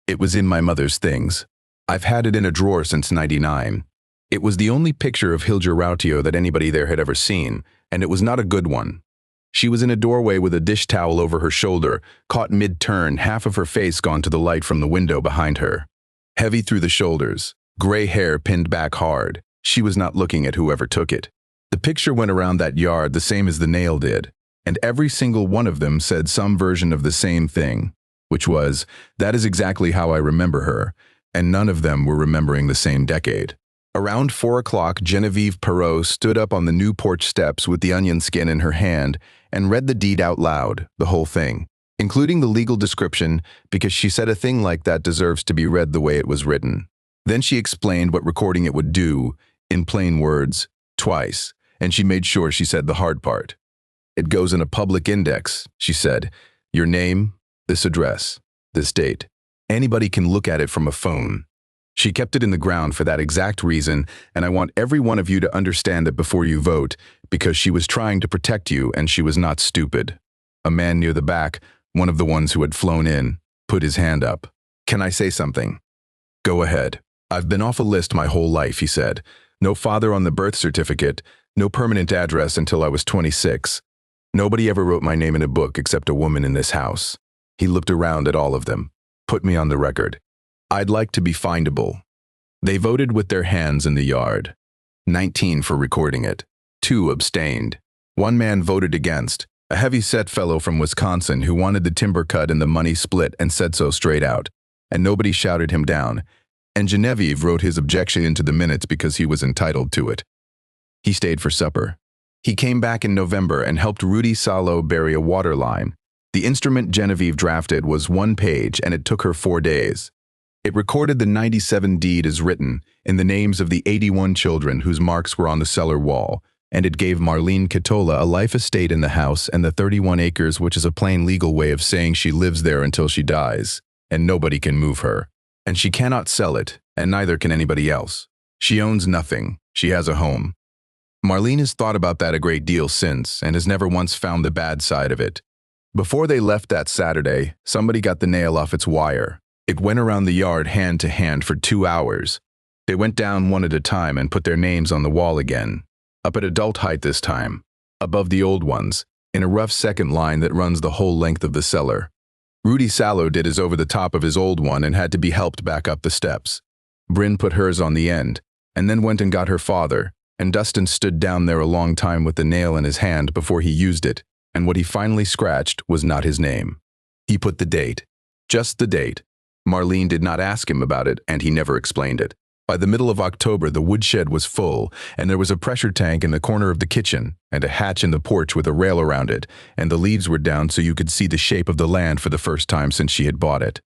"It was in my mother's things. I've had it in a drawer since '99. It was the only picture of Hilja Rautio that anybody there had ever seen, and it was not a good one. She was in a doorway with a dish towel over her shoulder, caught mid-turn, half of her face gone to the light from the window behind her. Heavy through the shoulders, gray hair pinned back hard. She was not looking at whoever took it. The picture went around that yard the same as the nail did, and every single one of them said some version of the same thing, which was, 'That is exactly how I remember her,' and none of them were remembering the same decade." Around 4 o'clock, Genevieve Perot stood up on the new porch steps with the onion skin in her hand and read the deed out loud, the whole thing, including the legal description, because she said a thing like that deserves to be read the way it was written. Then she explained what recording it would do, in plain words, twice, and she made sure she said the hard part. "It goes in a public index," she said. "Your name, this address, this date. Anybody can look at it from a phone. She kept it in the ground for that exact reason, and I want every one of you to understand it before you vote, because she was trying to protect you and she was not stupid." A man near the back, one of the ones who had flown in, put his hand up. "Can I say something?" "Go ahead." "I've been off a list my whole life," he said. "No father on the birth certificate, no permanent address until I was 26. Nobody ever wrote my name in a book except a woman in this house." He looked around at all of them. "Put me on the record. I'd like to be findable." They voted with their hands in the yard. 19 for recording it. 2 abstained. 1 man voted against, A heavy-set fellow from Wisconsin who wanted the timber cut and the money split and said so straight out, and nobody shouted him down, and Genevieve wrote his objection into the minutes because he was entitled to it. He stayed for supper. He came back in November and helped Rudy Salo bury a water line. The instrument Genevieve drafted was 1 page, and it took her 4 days. It recorded the 97 deed as written, in the names of the 81 children whose marks were on the cellar wall, and it gave Marlene Catola a life estate in the house and the 31 acres, which is a plain legal way of saying she lives there until she dies, and nobody can move her. And she cannot sell it, and neither can anybody else. She owns nothing. She has a home. Marlene has thought about that a great deal since, and has never once found the bad side of it. Before they left that Saturday, somebody got the nail off its wire. It went around the yard hand to hand for 2 hours. They went down one at a time and put their names on the wall again. Up at adult height this time, above the old ones, in a rough second line that runs the whole length of the cellar. Rudy Salo did his over the top of his old one and had to be helped back up the steps. Bryn put hers on the end, and then went and got her father, and Dustin stood down there a long time with the nail in his hand before he used it, and what he finally scratched was not his name. He put the date. Just the date. Marlene did not ask him about it, and he never explained it. By the middle of October, the woodshed was full, and there was a pressure tank in the corner of the kitchen, and a hatch in the porch with a rail around it, and the leaves were down so you could see the shape of the land for the first time since she had bought it.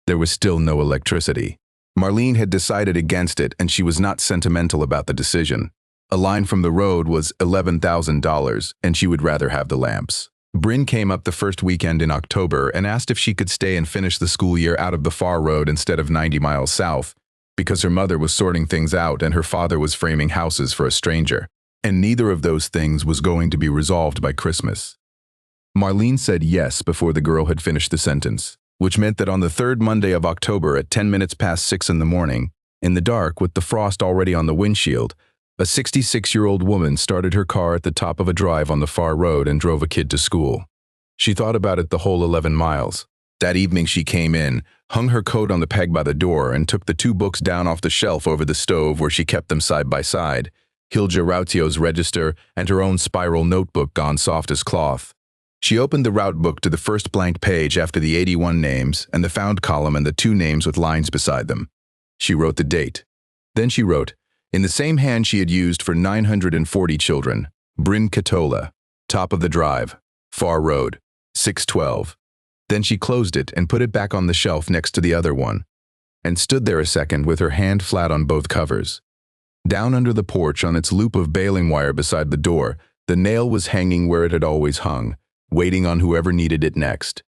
There was still no electricity. Marlene had decided against it, and she was not sentimental about the decision. A line from the road was $11,000, and she would rather have the lamps. Bryn came up the first weekend in October and asked if she could stay and finish the school year out of the far road instead of 90 miles south, because her mother was sorting things out and her father was framing houses for a stranger, and neither of those things was going to be resolved by Christmas. Marlene said yes before the girl had finished the sentence, which meant that on the 3rd Monday of October at 10 minutes past 6 in the morning, in the dark with the frost already on the windshield, a 66-year-old woman started her car at the top of a drive on the far road and drove a kid to school. She thought about it the whole 11 miles. That evening she came in, hung her coat on the peg by the door, and took the 2 books down off the shelf over the stove where she kept them side by side, Hilja Rautio's register and her own spiral notebook gone soft as cloth. She opened the route book to the first blank page after the 81 names and the found column and the 2 names with lines beside them. She wrote the date. Then she wrote, in the same hand she had used for 940 children, Bryn Catola, top of the drive, far road, 612. Then she closed it and put it back on the shelf next to the other one, and stood there a second with her hand flat on both covers. Down under the porch on its loop of baling wire beside the door, the nail was hanging where it had always hung, waiting on whoever needed it next.